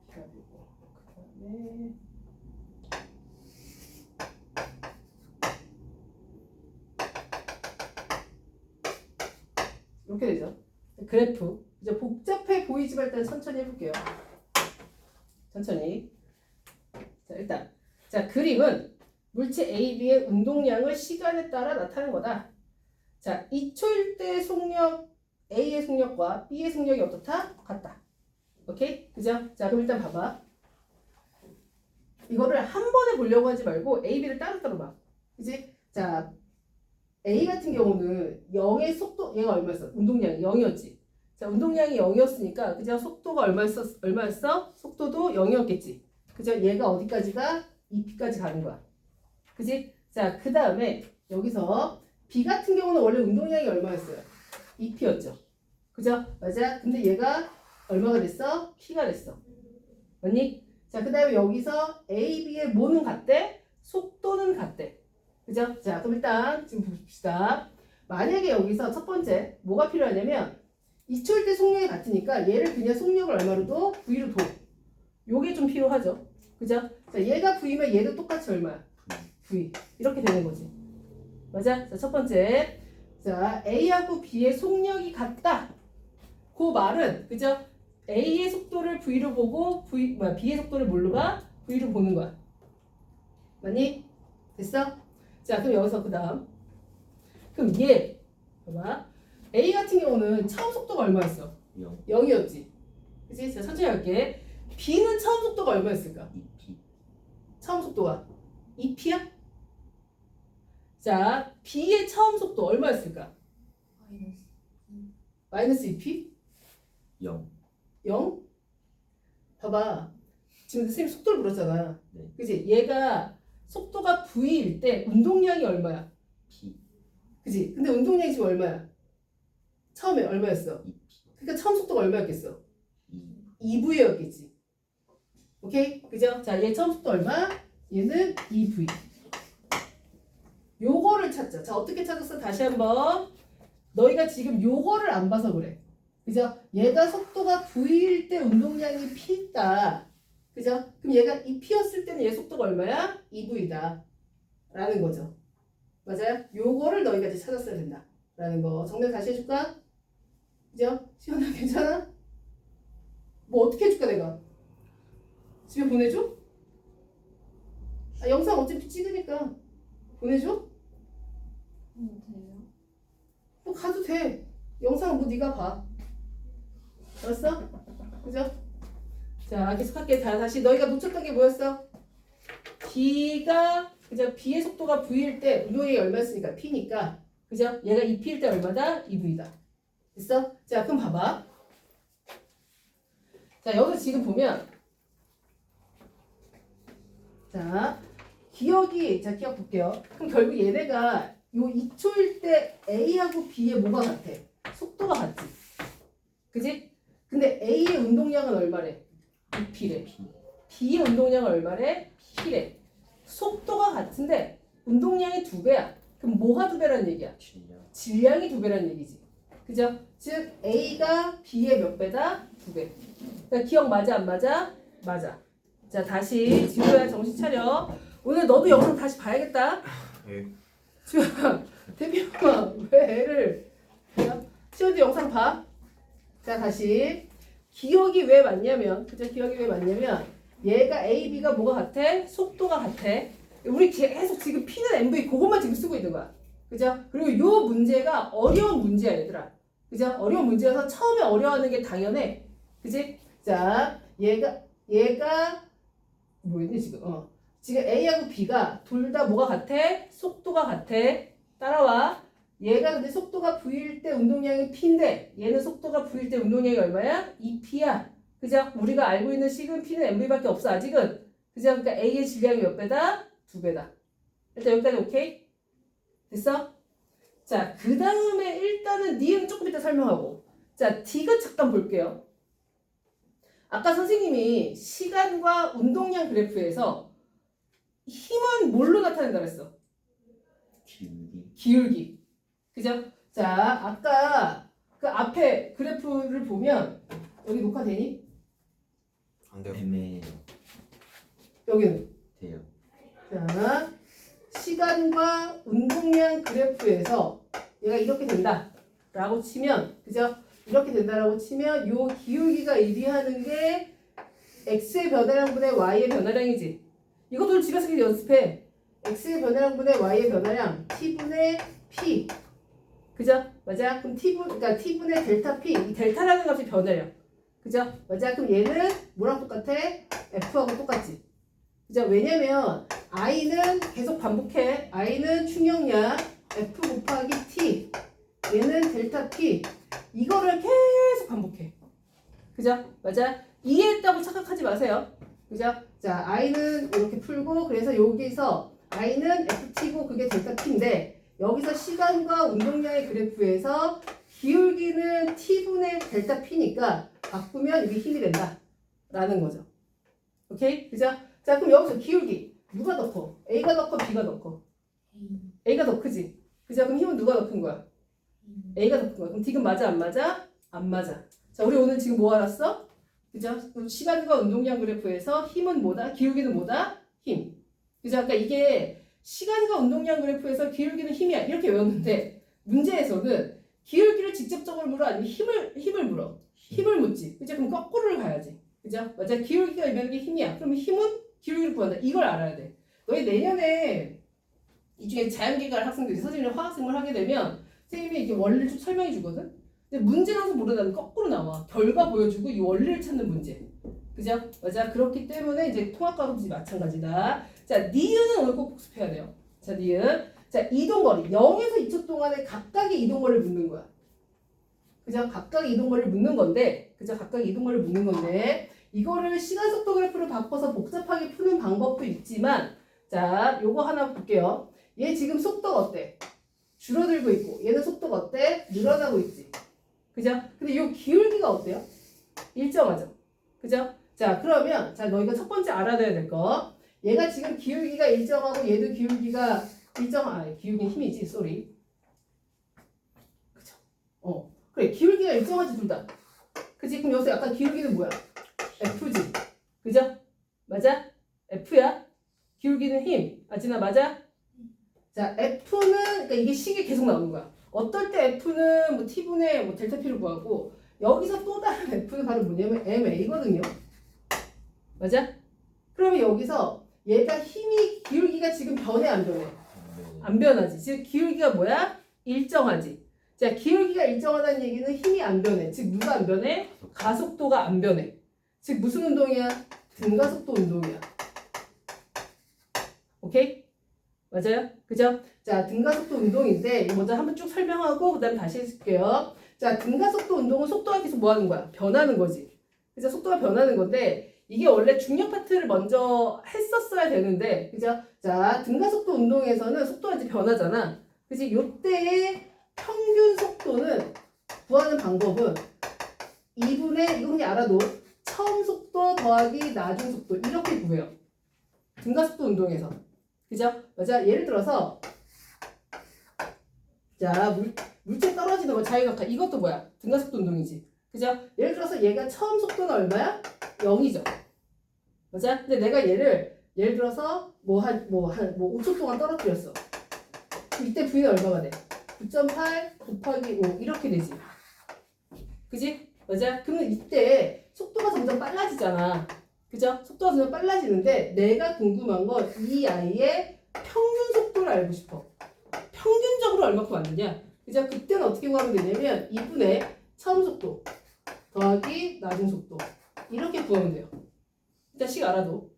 그리고 그 다음에 이렇게 되죠. 그래프. 이제 복잡해 보이지만 일단 천천히 해볼게요. 천천히. 자, 일단. 자, 그림은 물체 A, B의 운동량을 시간에 따라 나타낸 거다. 자, 2초일 때 속력, A의 속력과 B의 속력이 어떻다? 같다. 오케이? 그죠? 자, 그럼 일단 봐봐. 이거를 한 번에 보려고 하지 말고 A, B를 따로따로 봐. 그지? 자, A 같은 경우는 0의 속도, 얘가 얼마였어? 운동량이 0이었지. 자, 운동량이 0이었으니까, 그죠? 속도가 얼마였어? 속도도 0이었겠지. 그죠? 얘가 어디까지가? 2P까지 가는 거야. 그지? 자, 그 다음에 여기서 B 같은 경우는 원래 운동량이 얼마였어요? 2P였죠. 그죠? 맞아? 근데 얘가 얼마가 됐어? P가 됐어. 맞니? 자, 그 다음에 여기서 A, B의 뭐는 같대? 속도는 같대. 그죠? 자, 그럼 일단 지금 봅시다. 만약에 여기서 첫 번째 뭐가 필요하냐면 2초일 때 속력이 같으니까 얘를 그냥 속력을 얼마로 둬? V로 둬. 요게 좀 필요하죠. 그죠? 자, 얘가 V면 얘도 똑같이 얼마야? V. 이렇게 되는 거지. 맞아? 자, 첫 번째. 자, A하고 B의 속력이 같다. 그 말은, 그죠? A의 속도를 V로 보고, B의 속도를 뭘로 봐? V로 보는 거야. 맞니? 됐어? 자, 그럼 여기서 그 다음. 그럼 얘, 봐봐. A 같은 경우는 처음 속도가 얼마였어? 0. 0이었지. 그치? 자, 천천히 할게. B는 처음 속도가 얼마였을까? 2P. 처음 속도가 2P야? 자, B의 처음 속도 얼마였을까? 마이너스 2P? 0. 0? 봐봐. 지금 선생님 속도를 물었잖아. 네. 그치? 얘가 속도가 V일 때 운동량이 얼마야? P. 그치? 근데 운동량이 지금 얼마야? 처음에 얼마였어? 2P. 그러니까 처음 속도가 얼마였겠어? 2. 2V였겠지. 오케이? 그죠? 자, 얘 처음 속도 얼마? 얘는 2V. 요거를 찾자. 자, 어떻게 찾았어? 다시 한번. 너희가 지금 요거를 안 봐서 그래. 그죠? 얘가 속도가 V일 때 운동량이 P다. 그죠? 그럼 얘가 이 P였을 때는 얘 속도가 얼마야? 2V다. 라는 거죠. 맞아요? 요거를 너희가 이제 찾았어야 된다. 라는 거. 정면 다시 해줄까? 그죠? 시원아 괜찮아? 뭐 어떻게 해줄까 내가? 집에 보내줘? 아, 영상 어차피 찍으니까 보내줘? 돼요? 뭐 가도 돼. 영상은 뭐 네가 봐. 알았어? 그죠? 자 계속할게. 다시 너희가 놓쳤던 게 뭐였어? B가 그죠? B의 속도가 V일 때 운동량이 얼마였으니까 P니까 그죠? 얘가 2P일 때 얼마다? 2V다. 됐어? 자 그럼 봐봐. 자 여기서 지금 보면 자 기억이 자 기억 볼게요. 그럼 결국 얘네가 요 2초일 때 A하고 B의 뭐가 같아? 속도가 같지. 그지? 근데 A의 운동량은 얼마래? 2P래. B의 운동량은 얼마래? P래. 속도가 같은데 운동량이 2배야. 그럼 뭐가 2배란 얘기야? 질량이 2배란 얘기지. 그죠? 즉 A가 B의 몇 배다? 2배. 그러니까 기억 맞아 안 맞아? 맞아. 자 다시 지우야 정신 차려. 오늘 너도 영상 다시 봐야겠다. 예. 지우야 대표가 왜 애를 지우도 영상 봐. 자 다시 기억이 왜 맞냐면 그죠? 기억이 왜 맞냐면 얘가 A, B가 뭐가 같아? 속도가 같아. 우리 계속 지금 P는 MV 그것만 지금 쓰고 있는 거야. 그죠? 그리고 요 문제가 어려운 문제야 얘들아. 그죠? 어려운 문제여서 처음에 어려워하는 게 당연해. 그지? 자 얘가 뭐였니 지금? 지금 A하고 B가 둘 다 뭐가 같아? 속도가 같아. 따라와. 얘가 근데 속도가 V일 때 운동량이 P인데 얘는 속도가 V일 때 운동량이 얼마야? 2P야. 그죠? 우리가 알고 있는 식은 P는 MV밖에 없어 아직은. 그죠? 그러니까 A의 질량이 몇 배다? 2배다. 일단 여기까지 오케이? 됐어? 자, 그 다음에 일단은 니은 조금 이따 설명하고. 자, D가 잠깐 볼게요. 아까 선생님이 시간과 운동량 그래프에서 힘은 뭘로 나타낸다 그랬어? 기울기. 그죠? 자, 아까 그 앞에 그래프를 보면 여기 녹화되니? 안 돼요. 애매해요. 여기는. 돼요. 자, 시간과 운동량 그래프에서 얘가 이렇게 된다 라고 치면 그죠? 이렇게 된다라고 치면 요 기울기가 의미하는 게 x의 변화량분의 y의 변화량이지. 이것도 집에서 그냥 연습해. x의 변화량분의 y의 변화량 t분의 p. 그죠? 맞아? 그럼 그러니까 t분의 델타 p. 이 델타라는 값이 변화량. 그죠? 맞아? 그럼 얘는 뭐랑 똑같아? f하고 똑같지. 그죠? 왜냐면 i는 계속 반복해. i는 충격량 f 곱하기 t. 얘는 델타 p. 이거를 계속 반복해. 그죠? 맞아? 이해했다고 착각하지 마세요. 그죠? 자, i는 이렇게 풀고 그래서 여기서 i는 ft고 그게 델타 p인데 여기서 시간과 운동량의 그래프에서 기울기는 t분의 델타 p니까 바꾸면 이게 힘이 된다 라는 거죠. 오케이? 그죠? 자, 그럼 여기서 기울기 누가 더 커? A가 더 커? B가 더 커? A가 더 크지? 그죠? 그럼 힘은 누가 더 큰 거야? A가 더 큰 거야. 그럼 D는 맞아 안 맞아? 안 맞아. 자, 우리 오늘 지금 뭐 알았어? 그죠? 시간과 운동량 그래프에서 힘은 뭐다? 기울기는 뭐다? 힘. 그죠? 그러니까 이게 시간과 운동량 그래프에서 기울기는 힘이야. 이렇게 외웠는데 문제에서는 기울기를 직접적으로 물어 아니면 힘을 물어? 힘을 묻지. 그죠? 그럼 거꾸로를 가야지. 그죠? 맞아. 기울기가 의미하는 게 힘이야. 그러면 힘은 기울기를 구한다. 이걸 알아야 돼. 너희 내년에 이 중에 자연계가 학생들이 선생님이 화학생물 하게 되면 선생님이 이렇게 원리를 쭉 설명해 주거든. 근데 문제는 항상 모르다는 거꾸로 나와. 결과 보여주고 이 원리를 찾는 문제. 그죠? 맞아. 그렇기 때문에 이제 통합과학도 마찬가지다. 자, 니은은 오늘 꼭 복습해야 돼요. 자, 니은. 자, 이동거리. 0에서 2초 동안에 각각의 이동거리를 묻는 거야. 그죠? 각각의 이동거리를 묻는 건데, 그죠? 각각의 이동거리를 묻는 건데, 이거를 시간속도 그래프로 바꿔서 복잡하게 푸는 방법도 있지만, 자, 요거 하나 볼게요. 얘 지금 속도가 어때? 줄어들고 있고, 얘는 속도가 어때? 늘어나고 있지. 그죠? 근데 요 기울기가 어때요? 일정하죠. 그죠? 자, 그러면, 자, 너희가 첫 번째 알아둬야 될 거. 얘가 지금 기울기가 일정하고 얘도 기울기가 기울기는 힘이지, 쏘리. 그죠? 그래, 기울기가 일정하지, 둘 다. 그치? 그럼 여기서 약간 기울기는 뭐야? F지. 그죠? 맞아? F야. 기울기는 힘. 아지나 맞아? 자, F는, 그러니까 이게 식이 계속 나오는 거야. 어떨 때 F는 뭐 T분의 뭐 델타 P를 구하고, 여기서 또 다른 F는 바로 뭐냐면 MA거든요. 맞아? 그러면 여기서 얘가 힘이, 기울기가 지금 변해, 안 변해? 안 변하지. 즉, 기울기가 뭐야? 일정하지. 자, 기울기가 일정하다는 얘기는 힘이 안 변해. 즉, 누가 안 변해? 가속도가 안 변해. 즉, 무슨 운동이야? 등가속도 운동이야. 오케이? 맞아요? 그죠? 자, 등가속도 운동인데, 이거 먼저 한번 쭉 설명하고, 그 다음에 다시 해줄게요. 자, 등가속도 운동은 속도가 계속 뭐 하는 거야? 변하는 거지. 그죠? 속도가 변하는 건데, 이게 원래 중력 파트를 먼저 했었어야 되는데, 그죠? 자, 등가속도 운동에서는 속도가 이제 변하잖아. 그지? 요때의 평균 속도는 구하는 방법은 2분의, 이거 그냥 알아도, 처음 속도 더하기 나중 속도, 이렇게 구해요. 등가속도 운동에서. 그죠? 맞아? 예를 들어서, 자, 물체 떨어지는 거 자유각화. 이것도 뭐야? 등가속도 운동이지. 그죠? 예를 들어서 얘가 처음 속도는 얼마야? 0이죠. 맞아? 근데 내가 예를 들어서 뭐 5초 동안 떨어뜨렸어. 이때 V는 얼마가 돼? 9.8 곱하기 5 이렇게 되지. 그지? 맞아? 그러면 이때 속도가 점점 빨라지잖아. 그죠? 속도가 점점 빨라지는데 내가 궁금한 건 이 아이의 평균 속도를 알고 싶어. 평균적으로 얼마큼 왔느냐? 그죠? 그때는 어떻게 구하면 되냐면 2분의 처음 속도 더하기 나중 속도 이렇게 구하면 돼요. 일단 식 알아도.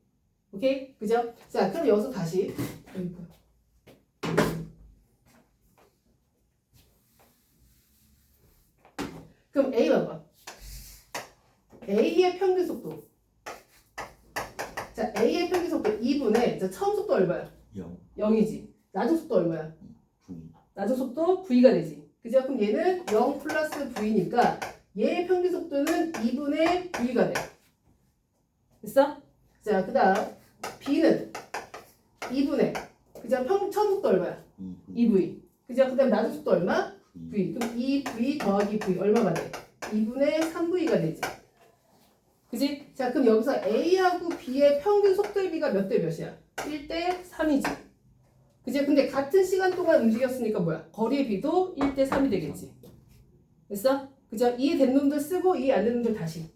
오케이? 그죠? 자, 그럼 여기서 다시 그럼 A 봐봐. A의 평균 속도. 자, A의 평균 속도 2분의 자, 처음 속도 얼마야? 0 0이지. 나중 속도 얼마야? V 나중 속도 V가 되지. 그죠? 그럼 얘는 0 플러스 V니까 얘의 평균 속도는 2분의 V가 돼. 됐어? 자, 그 다음 B는 2분의 그죠? 처음 속도 얼마야? 2V. 그죠? 그 다음 나중 속도 얼마? V. 그럼 2V 더하기 V 얼마가 돼? 2분의 3V가 되지. 그지? 자, 그럼 여기서 A하고 B의 평균 속도의 비가 몇 대 몇이야? 1대 3이지. 그지? 근데 같은 시간 동안 움직였으니까 뭐야? 거리의 비도 1대 3이 되겠지. 됐어? 그죠? 이해된 놈들 쓰고 이해 안 되는 놈들 다시.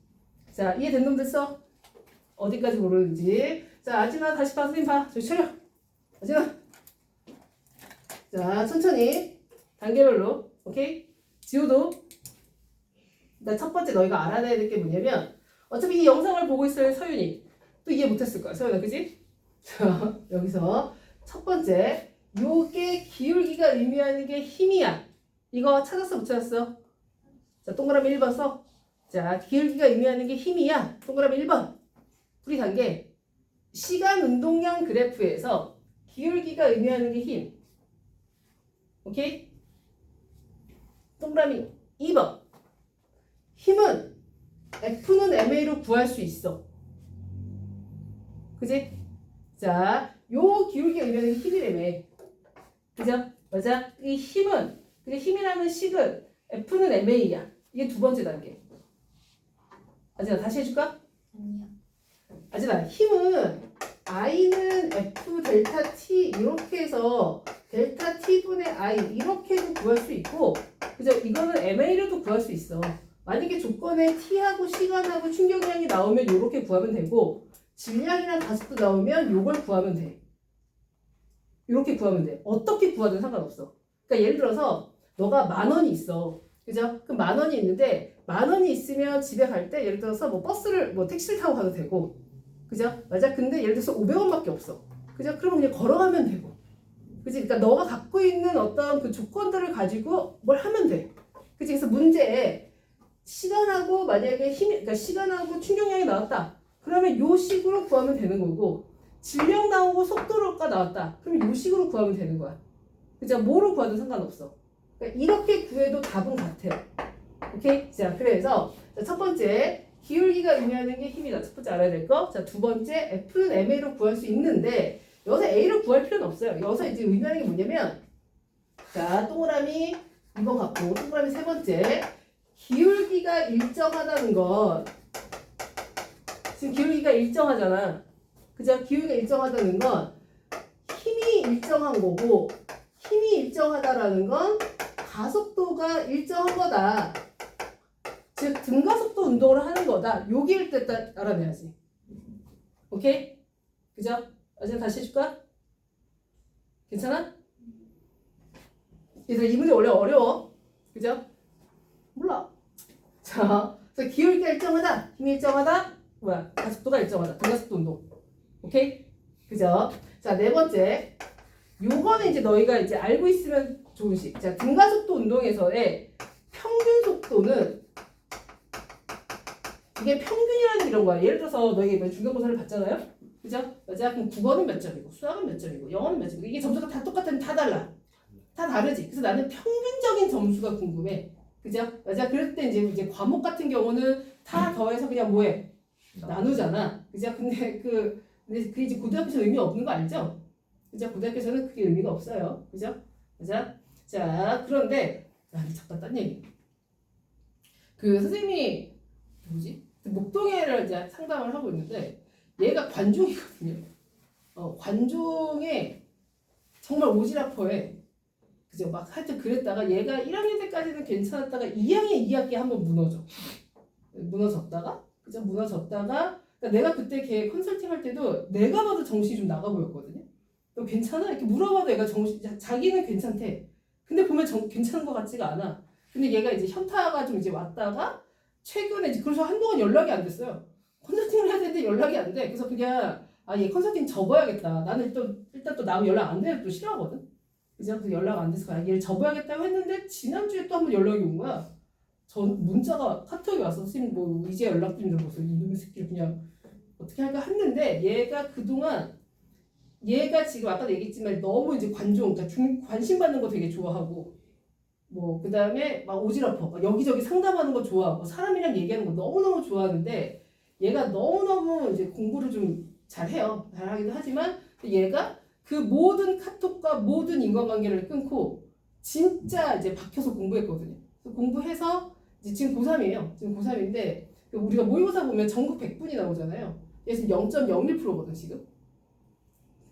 자, 이해된 놈들 써. 어디까지 모르는지. 자, 아진아 다시 봐. 선생님 봐. 저기 차려. 아진아. 자, 천천히. 단계별로. 오케이? 지호도. 나 첫 번째 너희가 알아내야 될 게 뭐냐면 어차피 이 영상을 보고 있어야 서윤이. 또 이해 못했을 거야. 서윤아, 그지? 자, 여기서 첫 번째. 요게 기울기가 의미하는 게 힘이야. 이거 찾았어? 못 찾았어? 자, 동그라미 1번 써. 자, 기울기가 의미하는 게 힘이야. 동그라미 1번. 풀이 단계. 시간 운동량 그래프에서 기울기가 의미하는 게 힘. 오케이? 동그라미 2번. 힘은 F는 MA로 구할 수 있어. 그지? 자, 요 기울기가 의미하는 게 힘이라며. 그죠? 맞아? 이 힘은, 근데 힘이라는 식은 F는 MA야. 이게 두 번째 단계. 아진아, 다시 해줄까? 아니요. 아진아, 힘은 I는 F 델타 T 이렇게 해서 델타 T분의 I 이렇게도 구할 수 있고, 그죠? 이거는 MA로도 구할 수 있어. 만약에 조건에 T하고 시간하고 충격량이 나오면 이렇게 구하면 되고, 질량이랑 가속도 나오면 요걸 구하면 돼. 이렇게 구하면 돼. 어떻게 구하든 상관없어. 그러니까 예를 들어서 너가 10,000원이 있어. 그죠? 그럼 10,000원이 있는데 10,000원이 있으면 집에 갈 때 예를 들어서 뭐 버스를 뭐 택시를 타고 가도 되고. 그죠? 맞아? 근데 예를 들어서 500원밖에 없어. 그죠? 그러면 그냥 걸어가면 되고. 그지? 그러니까 너가 갖고 있는 어떤 그 조건들을 가지고 뭘 하면 돼. 그지? 그래서 문제에 시간하고 만약에 그러니까 시간하고 충격량이 나왔다. 그러면 요 식으로 구하면 되는 거고, 질량 나오고 속도가 나왔다. 그러면 요 식으로 구하면 되는 거야. 그죠? 뭐로 구하든 상관없어. 그러니까 이렇게 구해도 답은 같아요. 오케이? 자, 그래서 첫 번째 기울기가 의미하는 게 힘이다. 첫 번째 알아야 될 거. 자, 두 번째 F는 MA로 구할 수 있는데 여기서 A를 구할 필요는 없어요. 여기서 이제 의미하는 게 뭐냐면 자 동그라미 2번 갖고 동그라미 세 번째 기울기가 일정하다는 건 지금 기울기가 일정하잖아. 그죠? 기울기가 일정하다는 건 힘이 일정한 거고 힘이 일정하다라는 건 가속도가 일정한 거다. 즉 등가속도 운동을 하는 거다. 여기일 때 알아내야지. 오케이? 그죠? 어제 다시 해줄까? 괜찮아? 얘들아 이 문제 원래 어려워. 그죠? 몰라. 자, 그래서 기울기가 일정하다. 힘이 일정하다. 뭐야? 가속도가 일정하다. 등가속도 운동. 오케이? 그죠? 자, 네 번째. 요거는 이제 너희가 이제 알고 있으면 좋은 식. 자, 등가속도 운동에서의 평균 속도는 이게 평균이라는 이런 거야. 예를 들어서 너희가 이번에 중간고사를 봤잖아요. 그죠? 자, 그럼 국어는 몇 점이고 수학은 몇 점이고 영어는 몇 점이고 이게 점수가 다 똑같으면 다 달라. 다 다르지. 그래서 나는 평균적인 점수가 궁금해. 그죠? 자, 그럴 때 이제 과목 같은 경우는 다 더해서 그냥 뭐해? 나누잖아. 그죠? 근데 그 이제 고등학교에서 의미 없는 거 알죠? 그죠? 고등학교에서는 그게 의미가 없어요. 그죠? 자, 그런데 잠깐 딴 얘기. 그 선생님이 뭐지? 목동애를 이제 상담을 하고 있는데 얘가 관종이거든요. 관종에 정말 오지랖퍼에 그죠? 막 하여튼 그랬다가 얘가 1학년 때까지는 괜찮았다가 2학년 2학기에 한번 무너졌다가 그죠? 무너졌다가 그러니까 내가 그때 걔 컨설팅 할 때도 내가 봐도 정신이 좀 나가 보였거든요. 너 괜찮아? 이렇게 물어봐도 얘가 자기는 괜찮대. 근데 보면 괜찮은 것 같지가 않아. 근데 얘가 이제 현타가 좀 이제 왔다가 최근에 이제 그래서 한동안 연락이 안 됐어요. 컨설팅을 해야 되는데 연락이 안 돼. 그래서 그냥 얘 컨설팅 접어야겠다. 나는 일단 또 나무 연락 안 되는 또 싫어하거든. 그래서 그 연락 안 돼서 얘를 접어야겠다고 했는데 지난주에 또 한 번 연락이 온 거야. 문자가 카톡이 와서 선생님 뭐 이제 연락 좀 줘보세요. 이놈의 새끼를 그냥 어떻게 할까 했는데 얘가 그동안 얘가 지금 아까도 얘기했지만 너무 이제 그러니까 관심 받는 거 되게 좋아하고 뭐 그 다음에 막 오지랖퍼 막 여기저기 상담하는 거 좋아하고 사람이랑 얘기하는 거 너무너무 좋아하는데 얘가 너무너무 이제 공부를 좀 잘해요. 잘하기도 하지만 얘가 그 모든 카톡과 모든 인간관계를 끊고 진짜 이제 박혀서 공부했거든요. 그래서 공부해서 이제 지금 고3이에요. 지금 고3인데 우리가 모의고사 보면 전국 100분이 나오잖아요. 그래서 0.01%거든 지금.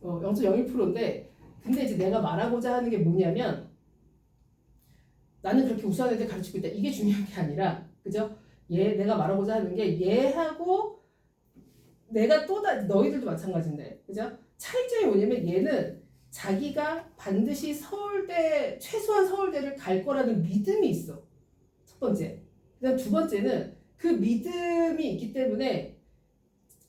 0.01%인데 근데 이제 내가 말하고자 하는 게 뭐냐면 나는 그렇게 우수한 애들 가르치고 있다. 이게 중요한 게 아니라 그죠? 내가 말하고자 하는 게 얘하고 내가 너희들도 마찬가지인데 그죠? 차이점이 뭐냐면 얘는 자기가 반드시 서울대 최소한 서울대를 갈 거라는 믿음이 있어. 첫 번째. 그다음 두 번째는 그 믿음이 있기 때문에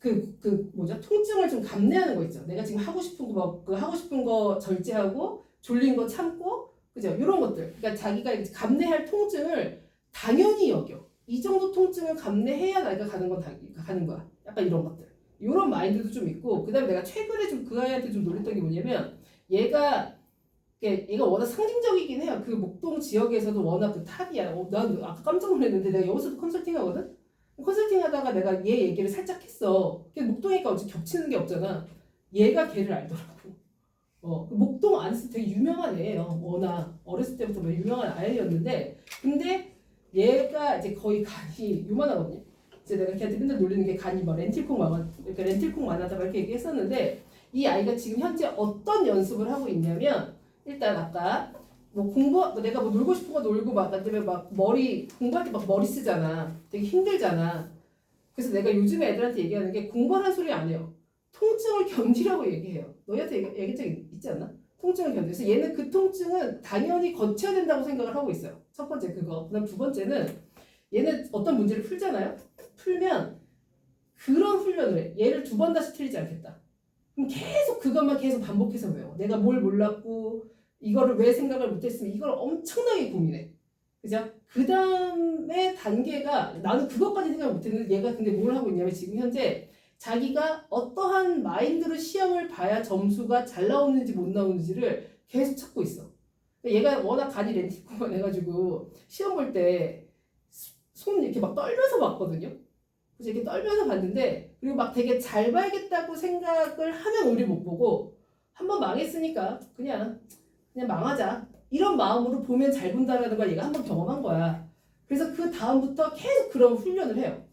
통증을 좀 감내하는 거 있죠. 내가 지금 하고 싶은 거 절제하고 졸린 거 참고 그죠? 이런 것들. 그러니까 자기가 감내할 통증을 당연히 여겨. 이 정도 통증을 감내해야 내가 가는 거야. 약간 이런 것들. 이런 마인드도 좀 있고 그다음에 내가 최근에 좀 그 아이한테 좀 놀랬던 게 뭐냐면 얘가 워낙 상징적이긴 해요. 그 목동 지역에서도 워낙 그 탑이야. 난 아까 깜짝 놀랐는데 내가 여기서도 컨설팅 하거든? 컨설팅 하다가 내가 얘 얘기를 살짝 했어. 목동이니까 어차피 겹치는 게 없잖아. 얘가 걔를 알더라고. 목동 안에서 되게 유명한 애예요. 워낙 어렸을 때부터 유명한 아이였는데 근데 얘가 이제 거의 간이 요만하거든요. 이제 내가 걔한테 맨날 놀리는 게 간이 막 렌틸콩 만하다 이렇게 얘기했었는데 이 아이가 지금 현재 어떤 연습을 하고 있냐면 일단 아까 내가 놀고 싶은 거 놀고 그다음에 공부할 때 막 머리 쓰잖아. 되게 힘들잖아. 그래서 내가 요즘에 애들한테 얘기하는 게 공부하는 소리 안 해요. 통증을 견디라고 얘기해요. 너희한테 얘기한 적 있지 않나? 통증을 견디. 그래서 얘는 그 통증은 당연히 거쳐야 된다고 생각을 하고 있어요. 첫 번째 그거. 그다음 두 번째는 얘는 어떤 문제를 풀잖아요. 풀면 그런 훈련을 해. 얘를 2번 다시 틀리지 않겠다. 그럼 계속 그것만 계속 반복해서 외워. 내가 뭘 몰랐고 이거를 왜 생각을 못했으면 이걸 엄청나게 고민해. 그죠? 그 다음에 단계가 나는 그것까지 생각 못했는데 얘가 근데 뭘 하고 있냐면 지금 현재 자기가 어떠한 마인드로 시험을 봐야 점수가 잘 나오는지 못 나오는지를 계속 찾고 있어. 얘가 워낙 간이 렌티코만 해가지고 시험 볼 때 손 이렇게 막 떨면서 봤거든요. 그래서 이렇게 떨면서 봤는데 그리고 막 되게 잘 봐야겠다고 생각을 하면 오히려 못 보고 한번 망했으니까 그냥 망하자. 이런 마음으로 보면 잘 본다라는 걸 얘가 한번 경험한 거야. 그래서 그 다음부터 계속 그런 훈련을 해요.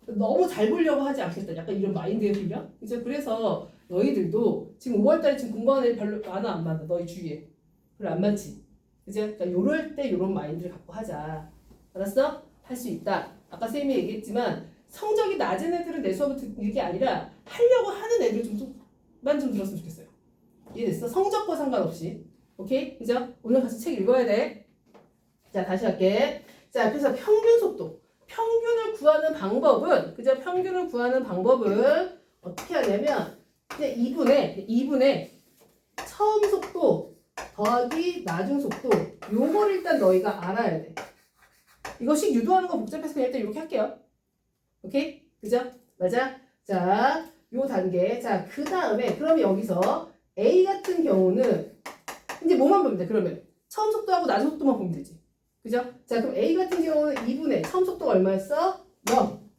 너무 잘 보려고 하지 않겠다. 약간 이런 마인드의 훈련? 그죠? 그래서 너희들도 지금 5월달에 지금 공부하는 애 별로 많아 안 많아? 너희 주위에. 별로 안 많지? 그죠? 그러니까 요럴 때 요런 마인드를 갖고 하자. 알았어? 할 수 있다. 아까 쌤이 얘기했지만 성적이 낮은 애들은 내 수업을 듣는 게 아니라 하려고 하는 애들 좀만 좀 들었으면 좋겠어요. 이해됐어? 성적과 상관없이. 오케이? 그죠? 오늘 가서 책 읽어야 돼. 자, 다시 할게. 자, 그래서 평균 속도. 평균을 구하는 방법은, 그죠? 평균을 구하는 방법은 어떻게 하냐면, 그냥 2분의 처음 속도 더하기 나중 속도. 요걸 일단 너희가 알아야 돼. 이것이 유도하는 거 복잡해서 그냥 일단 이렇게 할게요. 오케이? 그죠? 맞아? 자, 요 단계. 자, 그 다음에, 그럼 여기서 A 같은 경우는 이제 뭐만 보면 돼, 그러면. 처음 속도하고 나중 속도만 보면 되지. 그죠? 자, 그럼 A 같은 경우는 2분의 처음 속도가 얼마였어? 0.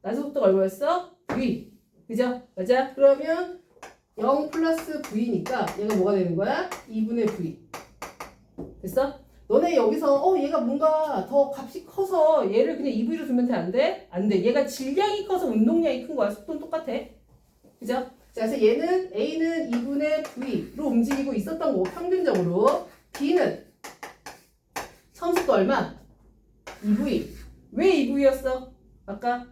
나중 속도가 얼마였어? V. 그죠? 맞아? 그러면 0 플러스 V니까 얘가 뭐가 되는 거야? 2분의 V. 됐어? 너네 여기서 얘가 뭔가 더 값이 커서 얘를 그냥 2V로 두면 돼? 안 돼? 안 돼. 얘가 질량이 커서 운동량이 큰 거야. 속도는 똑같아. 그죠? 자, 그래서 얘는 A는 2분의 V로 움직이고 있었던 거고 평균적으로. B는 처음 속도 얼마? 2V. 왜 2V였어? 아까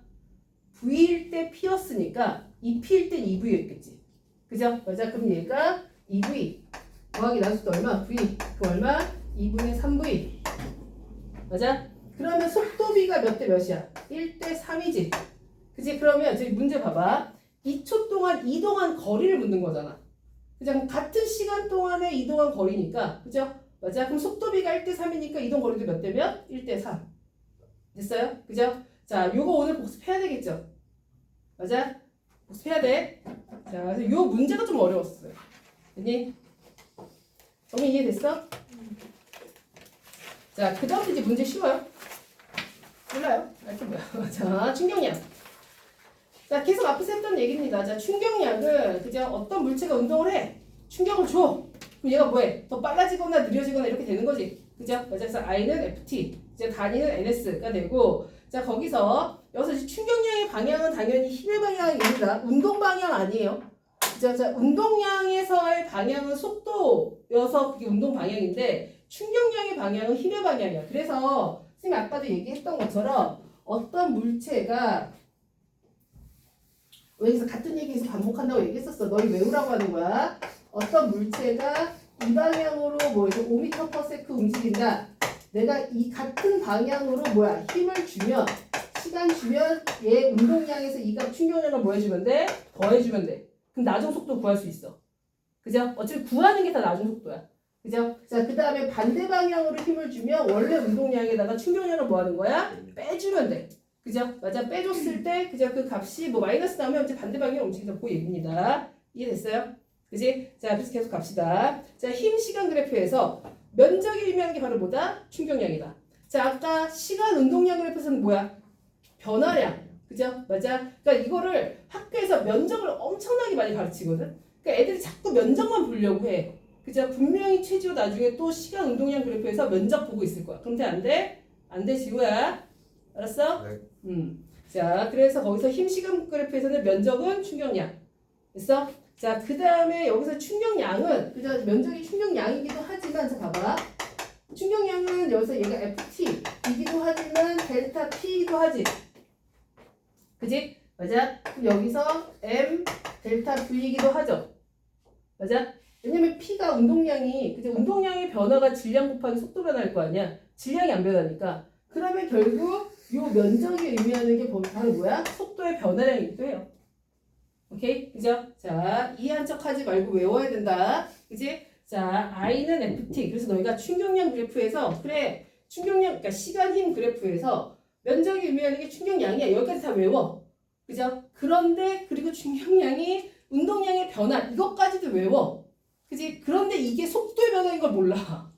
V일 때 P였으니까 2P일 땐 2V였겠지. 그죠? 맞아. 그럼 얘가 2V 더하기 나중 속도 얼마? V. 그 얼마? 2분의 3V. 맞아? 그러면 속도비가 몇 대 몇이야? 1대 3이지. 그치? 그러면 저기 문제 봐봐. 2초 동안 이동한 거리를 묻는 거잖아. 그죠? 같은 시간 동안에 이동한 거리니까. 그죠? 맞아? 그럼 속도비가 1대 3이니까 이동 거리도 몇 대 몇? 1대 3. 됐어요? 그죠? 자, 요거 오늘 복습해야 되겠죠? 맞아? 복습해야 돼. 자, 그래서 요 문제가 좀 어려웠어요. 됐니? 정리 이해됐어? 자, 그 다음 이제 문제 쉬워요. 몰라요? 알게 뭐야. 자, 충격량. 자, 계속 앞에서 했던 얘기입니다. 자, 충격량은 그죠? 어떤 물체가 운동을 해. 충격을 줘. 그럼 얘가 뭐해? 더 빨라지거나 느려지거나 이렇게 되는 거지. 그죠? 맞아. 그래서 I는 FT, 이제 단위는 NS가 되고, 자, 여기서 이제 충격량의 방향은 당연히 힘의 방향입니다. 운동 방향 아니에요. 그죠? 자, 운동량에서의 방향은 속도여서 그게 운동 방향인데, 충격량의 방향은 힘의 방향이야. 그래서 선생님이 아까도 얘기했던 것처럼 어떤 물체가 여기서 같은 얘기에서 반복한다고 얘기했었어. 너희 외우라고 하는 거야. 어떤 물체가 이 방향으로 5m/s 움직인다. 내가 이 같은 방향으로 힘을 주면 시간 주면 얘 운동량에서 이 값 충격량을 뭐 해주면 돼? 더해주면 돼. 그럼 나중 속도 구할 수 있어. 그죠? 어차피 구하는 게 다 나중 속도야. 그죠? 자, 그 다음에 반대 방향으로 힘을 주면 원래 운동량에다가 충격량을 뭐 하는 거야? 빼주면 돼. 그죠? 맞아. 빼줬을 때, 그죠? 그 값이 마이너스 나오면 이제 반대 방향으로 움직인다. 그 얘기입니다. 이해됐어요? 그지? 자, 그래서 계속 갑시다. 자, 힘 시간 그래프에서 면적이 의미하는 게 바로 뭐다? 충격량이다. 자, 아까 시간 운동량 그래프에서는 뭐야? 변화량. 그죠? 맞아. 그러니까 이거를 학교에서 면적을 엄청나게 많이 가르치거든? 그러니까 애들이 자꾸 면적만 보려고 해. 그죠? 분명히 최지호 나중에 또 시간 운동량 그래프에서 면적 보고 있을 거야. 그럼 돼? 안 돼? 안 돼, 지호야. 알았어? 네. 자, 그래서 거기서 힘 시간 그래프에서는 면적은 충격량. 됐어? 자, 그 다음에 여기서 충격량은, 그죠? 면적이 충격량이기도 하지만, 자, 봐봐. 충격량은 여기서 얘가 FT이기도 하지만, 델타 P이기도 하지. 그지? 맞아? 그럼 여기서 M, 델타 V이기도 하죠. 맞아? 왜냐면 P가 운동량이, 그죠? 운동량의 변화가 질량 곱하기 속도 변화일 거 아니야? 질량이 안 변하니까. 그러면 결국 요 면적이 의미하는 게 바로 뭐야? 속도의 변화량이기도 해요. 오케이? 그죠? 자, 이해한 척 하지 말고 외워야 된다. 그지? 자, I는 FT. 그래서 너희가 충격량 그래프에서, 그래, 충격량, 그러니까 시간 힘 그래프에서 면적이 의미하는 게 충격량이야. 여기까지 다 외워. 그죠? 그런데, 그리고 충격량이 운동량의 변화, 이것까지도 외워. 그지? 그런데 이게 속도의 변화인 걸 몰라.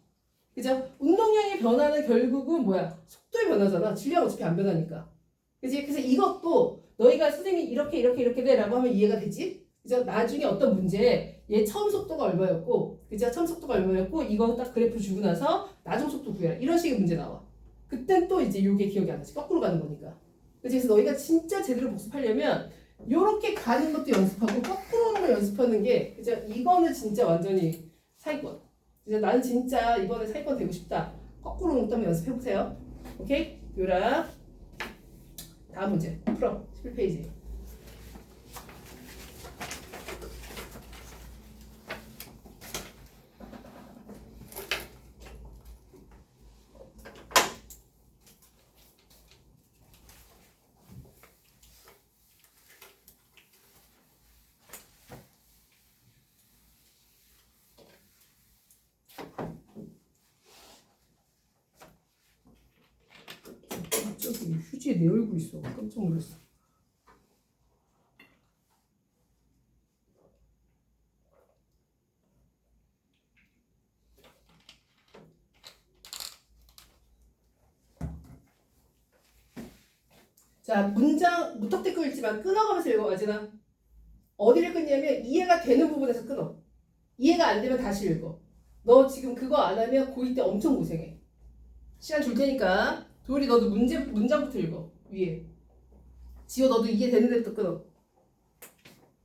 그죠? 운동량의 변화는 결국은 뭐야? 속도의 변화잖아. 질량 어차피 안 변하니까. 그지? 그래서 이것도 너희가 선생님이 이렇게 돼라고 하면 이해가 되지? 그죠? 나중에 어떤 문제에 얘 처음 속도가 얼마였고, 그죠? 처음 속도가 얼마였고, 이거 딱 그래프 주고 나서 나중 속도 구해라. 이런 식의 문제 나와. 그땐 또 이제 요게 기억이 안 나지. 거꾸로 가는 거니까. 그래서 너희가 진짜 제대로 복습하려면 요렇게 가는 것도 연습하고 거꾸로 오는 걸 연습하는 게, 그죠? 이거는 진짜 완전히 사기권. 그죠? 나는 진짜 이번에 사기권 되고 싶다. 거꾸로 오는 것도 한번 연습해보세요. 오케이? 요라. 다음 문제. 풀어. 11페이지. 갑자기 휴지에 내 얼굴 있어. 깜짝 놀랐어. 자, 문장 무턱대 고 읽지만 끊어가면서 읽어. 아지나 어디를 끊냐면 이해가 되는 부분에서 끊어. 이해가 안 되면 다시 읽어. 너 지금 그거 안 하면 고2 때 엄청 고생해. 시간 줄 테니까 도율이 너도 문장부터 읽어. 위에. 지호 너도 이해되는 데부터 끊어.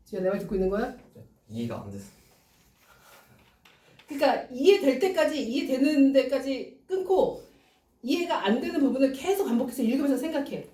지호 내 말 듣고 있는 거야? 이해가 안 됐어. 그러니까 이해될 때까지 이해되는 데까지 끊고 이해가 안 되는 부분을 계속 반복해서 읽으면서 생각해.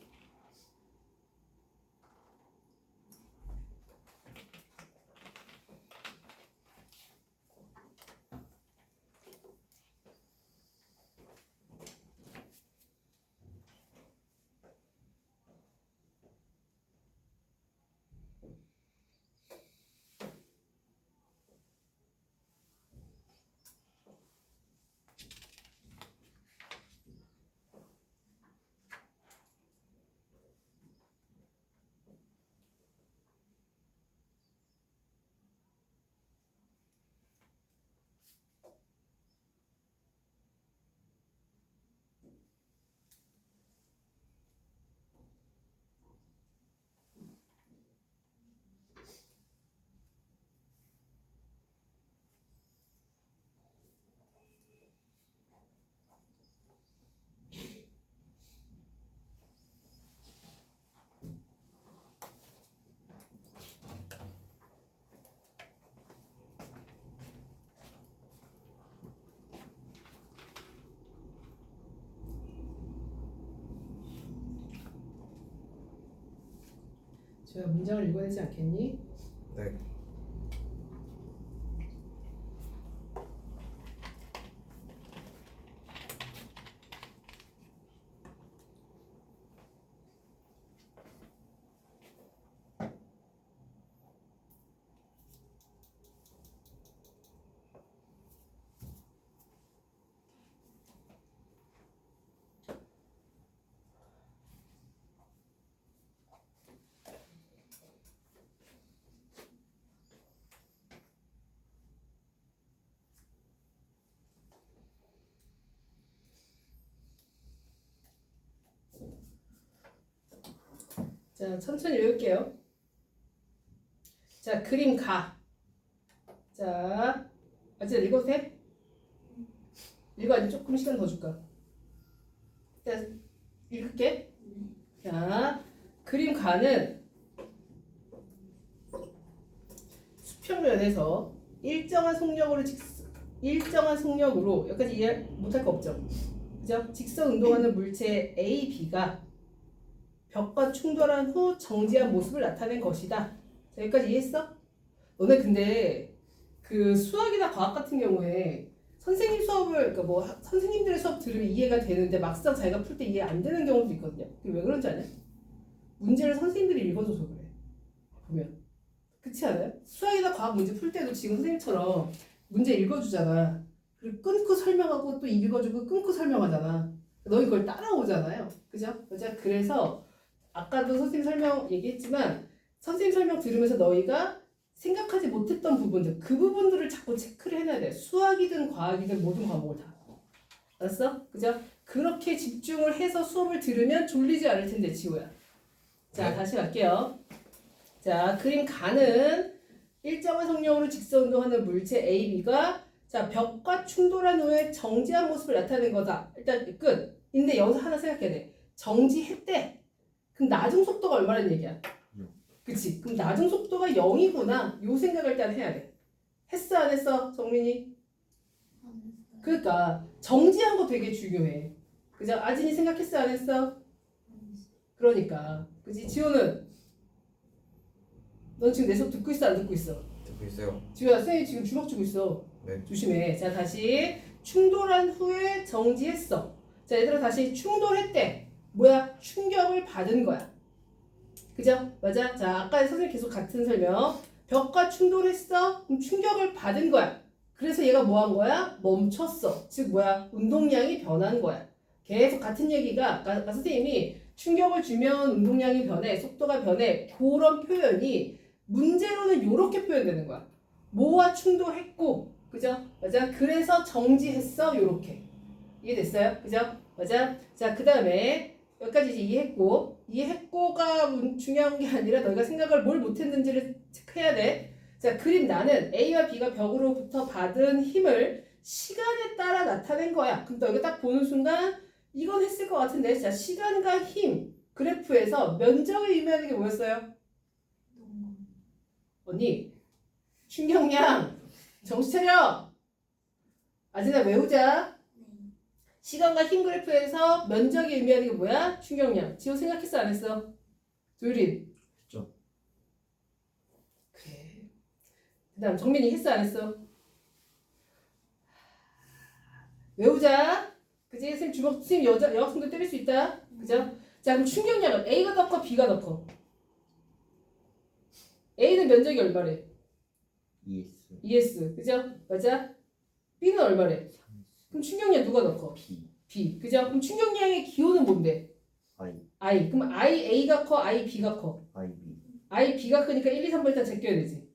제가 문장을 읽어야 되지 않겠니? 네. 자, 천천히 외울게요. 자, 그림 가. 자, 아직 읽어도 돼? 읽어. 아직 조금 시간 더 줄까? 자, 읽을게. 자, 그림 가는 수평면에서 일정한 속력으로 여기까지 이해 못할 거 없죠? 그죠? 직선 운동하는 물체 A, B가 벽과 충돌한 후 정지한 모습을 나타낸 것이다. 자, 여기까지 이해했어? 너네 근데 그 수학이나 과학 같은 경우에 선생님 수업을, 그러니까 뭐 선생님들의 수업 들으면 이해가 되는데 막상 자기가 풀 때 이해 안 되는 경우도 있거든요. 그게 왜 그런지 아냐? 문제를 선생님들이 읽어줘서 그래. 보면. 그렇지 않아요? 수학이나 과학 문제 풀 때도 지금 선생님처럼 문제 읽어주잖아. 그리고 끊고 설명하고 또 읽어주고 끊고 설명하잖아. 너희 그걸 따라오잖아요. 그죠? 그래서 아까도 선생님 설명 얘기했지만 선생님 설명 들으면서 너희가 생각하지 못했던 부분들, 그 부분들을 자꾸 체크를 해놔야 돼. 수학이든 과학이든 모든 과목을 다. 알았어? 그죠? 그렇게 집중을 해서 수업을 들으면 졸리지 않을 텐데, 지호야. 자, 네. 다시 갈게요. 자, 그림 가는 일정한 속력으로 직선 운동하는 물체 A, B가 자 벽과 충돌한 후에 정지한 모습을 나타낸 거다. 일단 끝. 근데 여기서 하나 생각해야 돼. 정지했대. 그럼 나중 속도가 얼마라는 얘기야? 그치? 그럼 나중 속도가 0이구나. 요 생각을 일단 해야 돼. 했어 안 했어? 정민이? 안 했어요. 그러니까 정지한 거 되게 중요해. 그죠? 아진이 생각했어 안 했어? 안 했어요. 그러니까 그치? 지호는? 넌 지금 내 수업 듣고 있어 안 듣고 있어? 듣고 있어요. 지호야 선생님 지금 주먹 쥐고 있어. 네. 조심해. 자 다시 충돌한 후에 정지했어. 자 얘들아 다시 충돌했대. 뭐야? 충격을 받은 거야. 그죠? 맞아? 자 아까 선생님 계속 같은 설명. 벽과 충돌했어? 그럼 충격을 받은 거야. 그래서 얘가 뭐 한 거야? 멈췄어. 즉 뭐야? 운동량이 변한 거야. 계속 같은 얘기가 아까 선생님이 충격을 주면 운동량이 변해, 속도가 변해. 그런 표현이 문제로는 이렇게 표현되는 거야. 뭐와 충돌했고, 그죠? 맞아? 그래서 정지했어. 요렇게. 이해됐어요? 그죠? 맞아? 자, 그 다음에 여기까지 이제 이해했고가 중요한 게 아니라 너희가 생각을 뭘 못했는지를 체크해야 돼. 자, 그림 나는 A와 B가 벽으로부터 받은 힘을 시간에 따라 나타낸 거야. 그럼 너희가 딱 보는 순간 이건 했을 것 같은데, 자, 시간과 힘 그래프에서 면적을 의미하는 게 뭐였어요? 언니, 충격량, 정신 차려. 아진아 외우자. 시간과 힘 그래프에서 면적이 의미하는 게 뭐야? 충격량. 지호 생각했어 안 했어? 조율인. 했죠. 그래. 그다음 정민이 했어 안 했어? 외우자. 그지? 선생님 주먹 선생님 여학생도 때릴 수 있다. 그죠? 자 그럼 충격량은 A가 더 커 B가 더 커? A는 면적이 얼마래? ES. ES. 그죠? 맞아? B는 얼마래? 그럼 충격량 누가 더 커? B. B. 그죠? 그럼 충격량의 기호는 뭔데? I. I. 그럼 I A가 커? I B가 커? I B. I B가 크니까 1, 2, 3번 일단 제껴야 되지.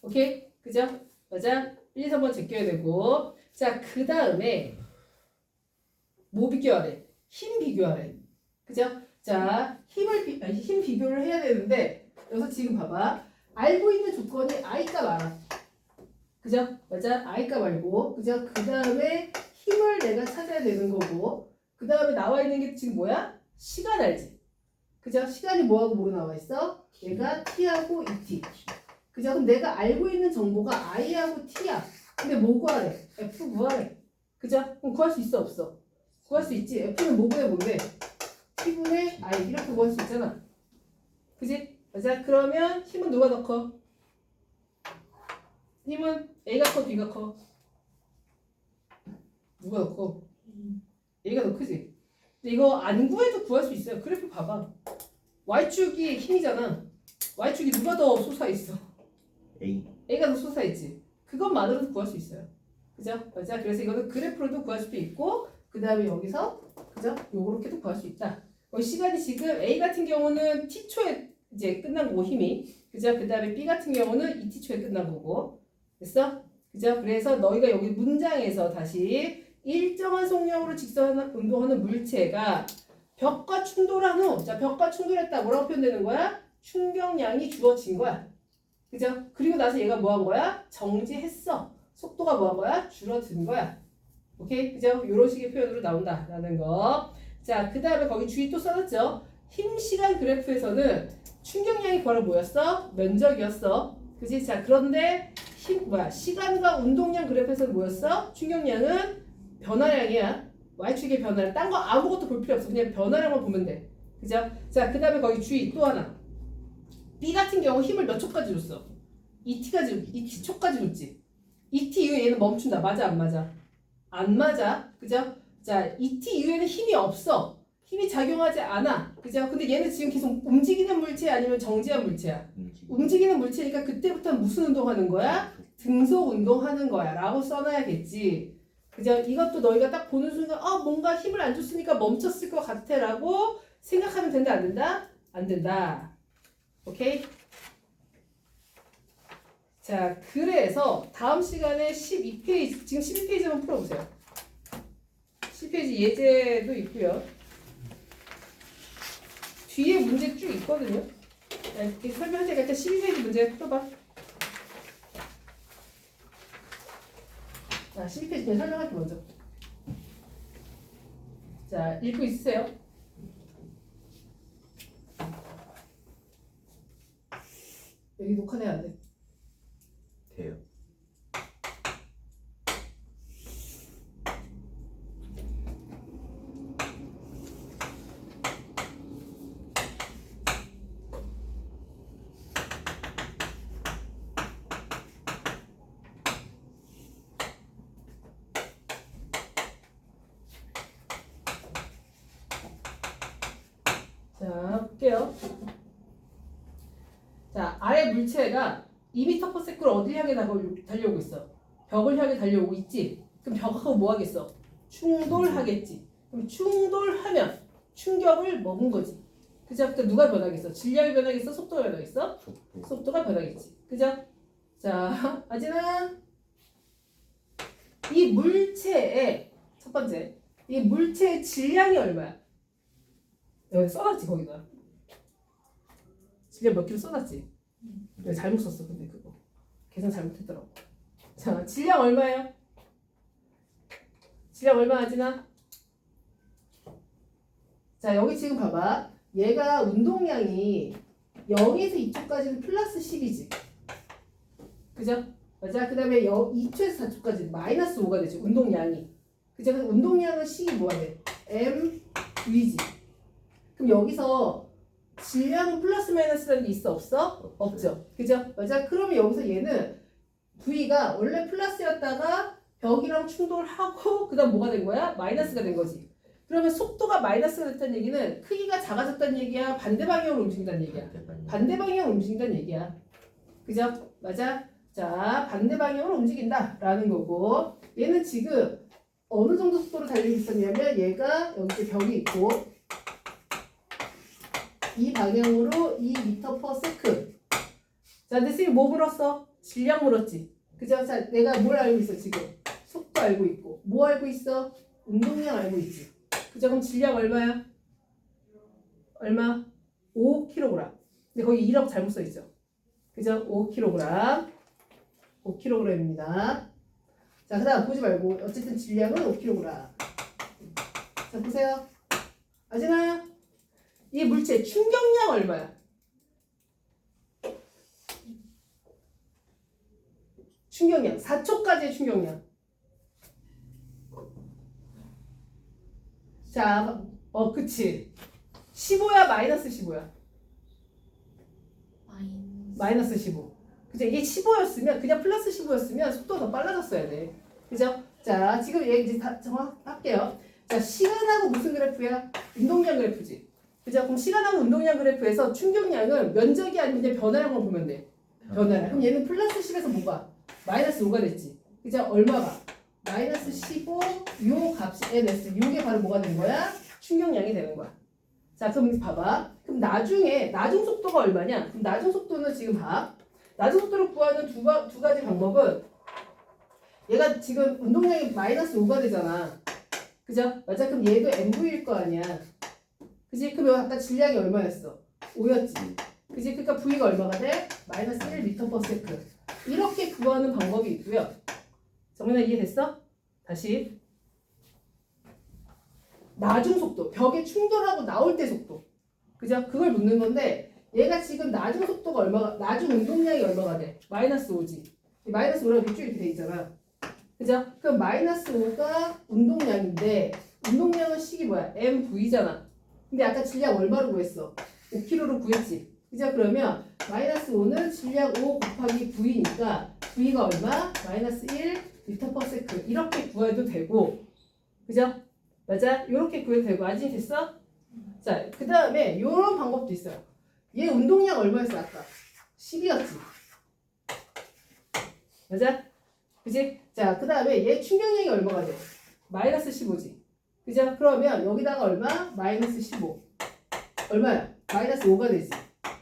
오케이? 그죠? 맞아? 1, 2, 3번 제껴야 되고. 자, 그 다음에 뭐 비교하래? 힘 비교하래. 그죠? 자, 힘 비교를 해야 되는데 여기서 지금 봐봐. 알고 있는 조건이 I값 알아. 그죠? 맞아? I값 알고. 그죠? 그 다음에 힘을 내가 찾아야 되는 거고. 그 다음에 나와 있는 게 지금 뭐야? 시간 알지? 그죠? 시간이 뭐하고 뭐로 나와 있어? 얘가 T하고 ET. 그죠? 그럼 내가 알고 있는 정보가 I하고 T야. 근데 뭐 구하래? F 구하래. 그죠? 그럼 구할 수 있어 없어? 구할 수 있지. F는 뭐 구해 뭔데? T분의 I 이렇게 구할 수 있잖아. 그지? 맞아? 그러면 힘은 누가 더 커? 힘은 A가 커 B가 커? 누가 더 커? A가 더 크지? 근데 이거 안 구해도 구할 수 있어요. 그래프 봐봐. Y축이 힘이잖아. Y축이 누가 더 솟아있어? A. A가 더 솟아있지. 그것만으로도 구할 수 있어요. 그죠? 맞아. 그래서 이거는 그래프로도 구할 수도 있고, 그 다음에 여기서, 그죠? 요렇게도 구할 수 있다. 시간이 지금 A 같은 경우는 T초에 이제 끝난 거고, 힘이. 그죠? 그 다음에 B 같은 경우는 2T초에 끝난 거고. 됐어? 그죠? 그래서 너희가 여기 문장에서 다시 일정한 속력으로 직선 운동하는 물체가 벽과 충돌한 후, 자, 벽과 충돌했다. 뭐라고 표현되는 거야? 충격량이 주어진 거야. 그죠? 그리고 나서 얘가 뭐 한 거야? 정지했어. 속도가 뭐 한 거야? 줄어든 거야. 오케이? 그죠? 이런 식의 표현으로 나온다라는 거. 자, 그 다음에 거기 주의 또 써놨죠? 힘 시간 그래프에서는 충격량이 바로 뭐였어? 면적이었어. 그지? 자, 그런데 시간과 운동량 그래프에서는 뭐였어? 충격량은 변화량이야. Y축의 변화량. 딴 거 아무것도 볼 필요 없어. 그냥 변화량만 보면 돼. 그죠? 자, 그 다음에 거기 주의 또 하나. B 같은 경우 힘을 몇 초까지 줬어? 2T초까지 줬지. 2T 이후에 얘는 멈춘다. 맞아 안 맞아? 안 맞아. 그죠? 자, 2T 이후에는 힘이 없어. 힘이 작용하지 않아. 그죠? 근데 얘는 지금 계속 움직이는 물체 아니면 정지한 물체야? 움직이는 물체니까 그때부터는 무슨 운동하는 거야? 등속 운동하는 거야 라고 써놔야겠지. 그죠? 이것도 너희가 딱 보는 순간 뭔가 힘을 안 줬으니까 멈췄을 것 같아 라고 생각하면 된다 안 된다? 안 된다. 오케이? 자, 그래서 다음 시간에 12페이지, 지금 12페이지 한번 풀어보세요. 10페이지 예제도 있고요. 뒤에 문제 쭉 있거든요. 이렇게 설명할 때가 일단 12페이지 문제 풀어봐. 자, 12페이지 그냥 설명할게 먼저. 자, 읽고 있으세요? 여기 녹화돼야 안 돼. 돼요. 자, 볼게요. 자, 아래 물체가 2m/s를 어딜 향해 달려오고 있어? 벽을 향해 달려오고 있지? 그럼 벽하고 뭐 하겠어? 충돌하겠지. 그럼 충돌하면 충격을 먹은 거지. 그죠? 그러니까 누가 변하겠어? 질량이 변하겠어? 속도가 변하겠어? 속도. 속도가 변하겠지. 그죠? 자, 아진아. 이 물체의 첫 번째, 이 물체의 질량이 얼마야? 여기 써놨지 거기다. 질량 몇 킬로 써놨지? 내가 잘못 썼어 근데 그거 계산 잘못했더라고. 자, 질량 얼마예요? 질량 얼마 하지나? 자, 여기 지금 봐봐. 얘가 운동량이 0에서 2초까지는 플러스 10이지. 그죠? 맞아. 그 다음에 2초에서 4초까지 마이너스 5가 되지. 운동량이. 그죠? 그래서 운동량은 C이 뭐가 돼? M, V지. 그럼 여기서 질량은 플러스 마이너스라는 게 있어? 없어? 없죠. 그죠? 맞아. 그러면 여기서 얘는 V가 원래 플러스였다가 벽이랑 충돌하고 그 다음 뭐가 된 거야? 마이너스가 된 거지. 그러면 속도가 마이너스가 됐다는 얘기는 크기가 작아졌다는 얘기야? 반대 방향으로 움직인다는 얘기야? 반대 방향으로 움직인다는 얘기야. 그죠? 맞아? 자, 반대 방향으로 움직인다 라는 거고, 얘는 지금 어느 정도 속도로 달리고 있었냐면 얘가 여기 벽이 있고 이 방향으로 2m/s. 자, 근데 선생님 뭐 물었어? 질량 물었지. 그죠? 자, 내가 뭘 알고 있어 지금? 속도 알고 있고 뭐 알고 있어? 운동량 알고 있지. 그죠? 그럼 질량 얼마야? 얼마? 5kg. 근데 거기 2라고 잘못 써 있죠. 그죠? 5kg. 5kg입니다. 자, 그 다음 보지 말고 어쨌든 질량은 5kg. 자, 보세요. 아진아, 이 물체 충격량 얼마야? 충격량 4초까지의 충격량. 자, 그치. 15야 마이너스 15야? 마이너스 15. 그죠? 이게 15였으면 그냥 플러스 15였으면 속도가 더 빨라졌어야 돼. 그죠? 자, 지금 얘 이제 다 정확할게요. 자, 시간하고 무슨 그래프야? 운동량 그래프지. 그죠? 그럼 시간하고 운동량 그래프에서 충격량은 면적이 아니면 그냥 변화량만 보면 돼. 변화량. 그럼 얘는 플러스 10에서 뭐가? 마이너스 5가 됐지. 그죠? 얼마가? 마이너스 15, 요 값이 ns. 요게 바로 뭐가 되는 거야? 충격량이 되는 거야. 자, 그럼 봐봐. 그럼 나중에 나중 속도가 얼마냐? 그럼 나중 속도는 지금 봐. 나중 속도를 구하는 두 가지 방법은, 얘가 지금 운동량이 마이너스 5가 되잖아. 그죠? 맞아? 그럼 얘도 MV일 거 아니야. 그지? 그럼 아까 질량이 얼마였어? 5였지. 그지? 그러니까 V가 얼마가 돼? 마이너스 1m/s. 이렇게 구하는 방법이 있고요. 정민아 이해됐어? 다시. 나중 속도, 벽에 충돌하고 나올 때 속도. 그죠? 그걸 묻는 건데, 얘가 지금 나중 속도가 얼마가, 나중 운동량이 얼마가 돼? 마이너스 5지. 마이너스 5라고 이렇게 쭉 이렇게 돼 있잖아. 그죠? 그럼 마이너스 5가 운동량인데, 운동량은 식이 뭐야? MV잖아. 근데 아까 질량 얼마로 구했어? 5kg로 구했지. 그죠? 그러면 마이너스 5는 질량 5 곱하기 V니까 V가 얼마? 마이너스 1m/s. 이렇게 구해도 되고, 그죠? 맞아? 이렇게 구해도 되고. 아직 됐어? 자, 그 다음에 이런 방법도 있어요. 얘 운동량 얼마였어 아까? 10이었지. 맞아? 그지? 자, 그 다음에 얘 충격량이 얼마가 돼? 마이너스 15지. 그죠? 그러면 여기다가 얼마? 마이너스 15. 얼마야? 마이너스 5가 되지.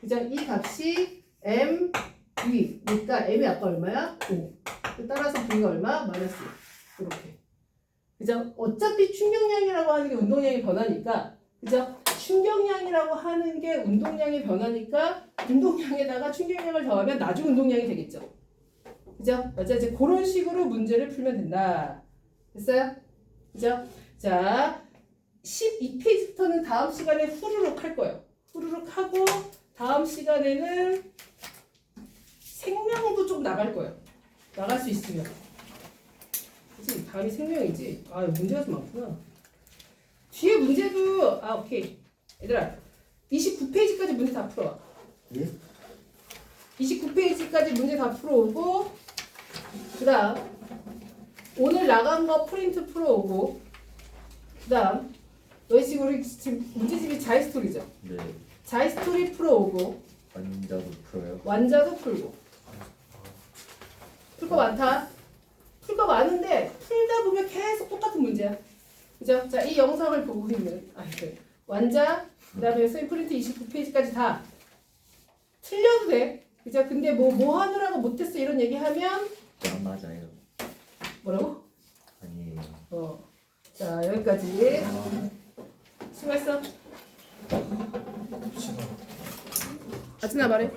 그죠? 이 값이 M, V. 그러니까 M이 아까 얼마야? 5. 따라서 V가 얼마? 마이너스 6. 이렇게. 그죠? 어차피 충격량이라고 하는 게 운동량이 변하니까, 그죠? 충격량이라고 하는 게 운동량이 변하니까 운동량에다가 충격량을 더하면 나중 운동량이 되겠죠. 그죠? 맞아. 이제 그런 식으로 문제를 풀면 된다. 됐어요? 그죠? 자, 12페이지부터는 다음 시간에 후루룩 할 거예요. 후루룩 하고 다음 시간에는 생명도 좀 나갈 거예요. 나갈 수 있으면. 그치? 다음이 생명이지. 아, 문제가 좀 많구나. 뒤에 문제도, 오케이. 얘들아, 29페이지까지 문제 다 풀어와. 예? 29페이지까지 문제 다 풀어오고, 그 다음, 오늘 나간 거 프린트 풀어오고, 그 다음, 너희 지금 우리 지금 문제집이 자이스토리죠? 네. 자이스토리 풀어오고, 완자도 풀어요. 완자도 풀고. 풀 거 많다. 풀 거 많은데, 풀다 보면 계속 똑같은 문제야. 그죠? 자, 이 영상을 보고 있는, 완자, 그 다음에 선생님 프린트 29페이지까지 다 틀려도 돼. 그죠? 근데 뭐 하느라고 못했어 이런 얘기 하면, 안 맞아요. 뭐라고? 아니에요. 자, 여기까지. 수고했어. 아진아 말해.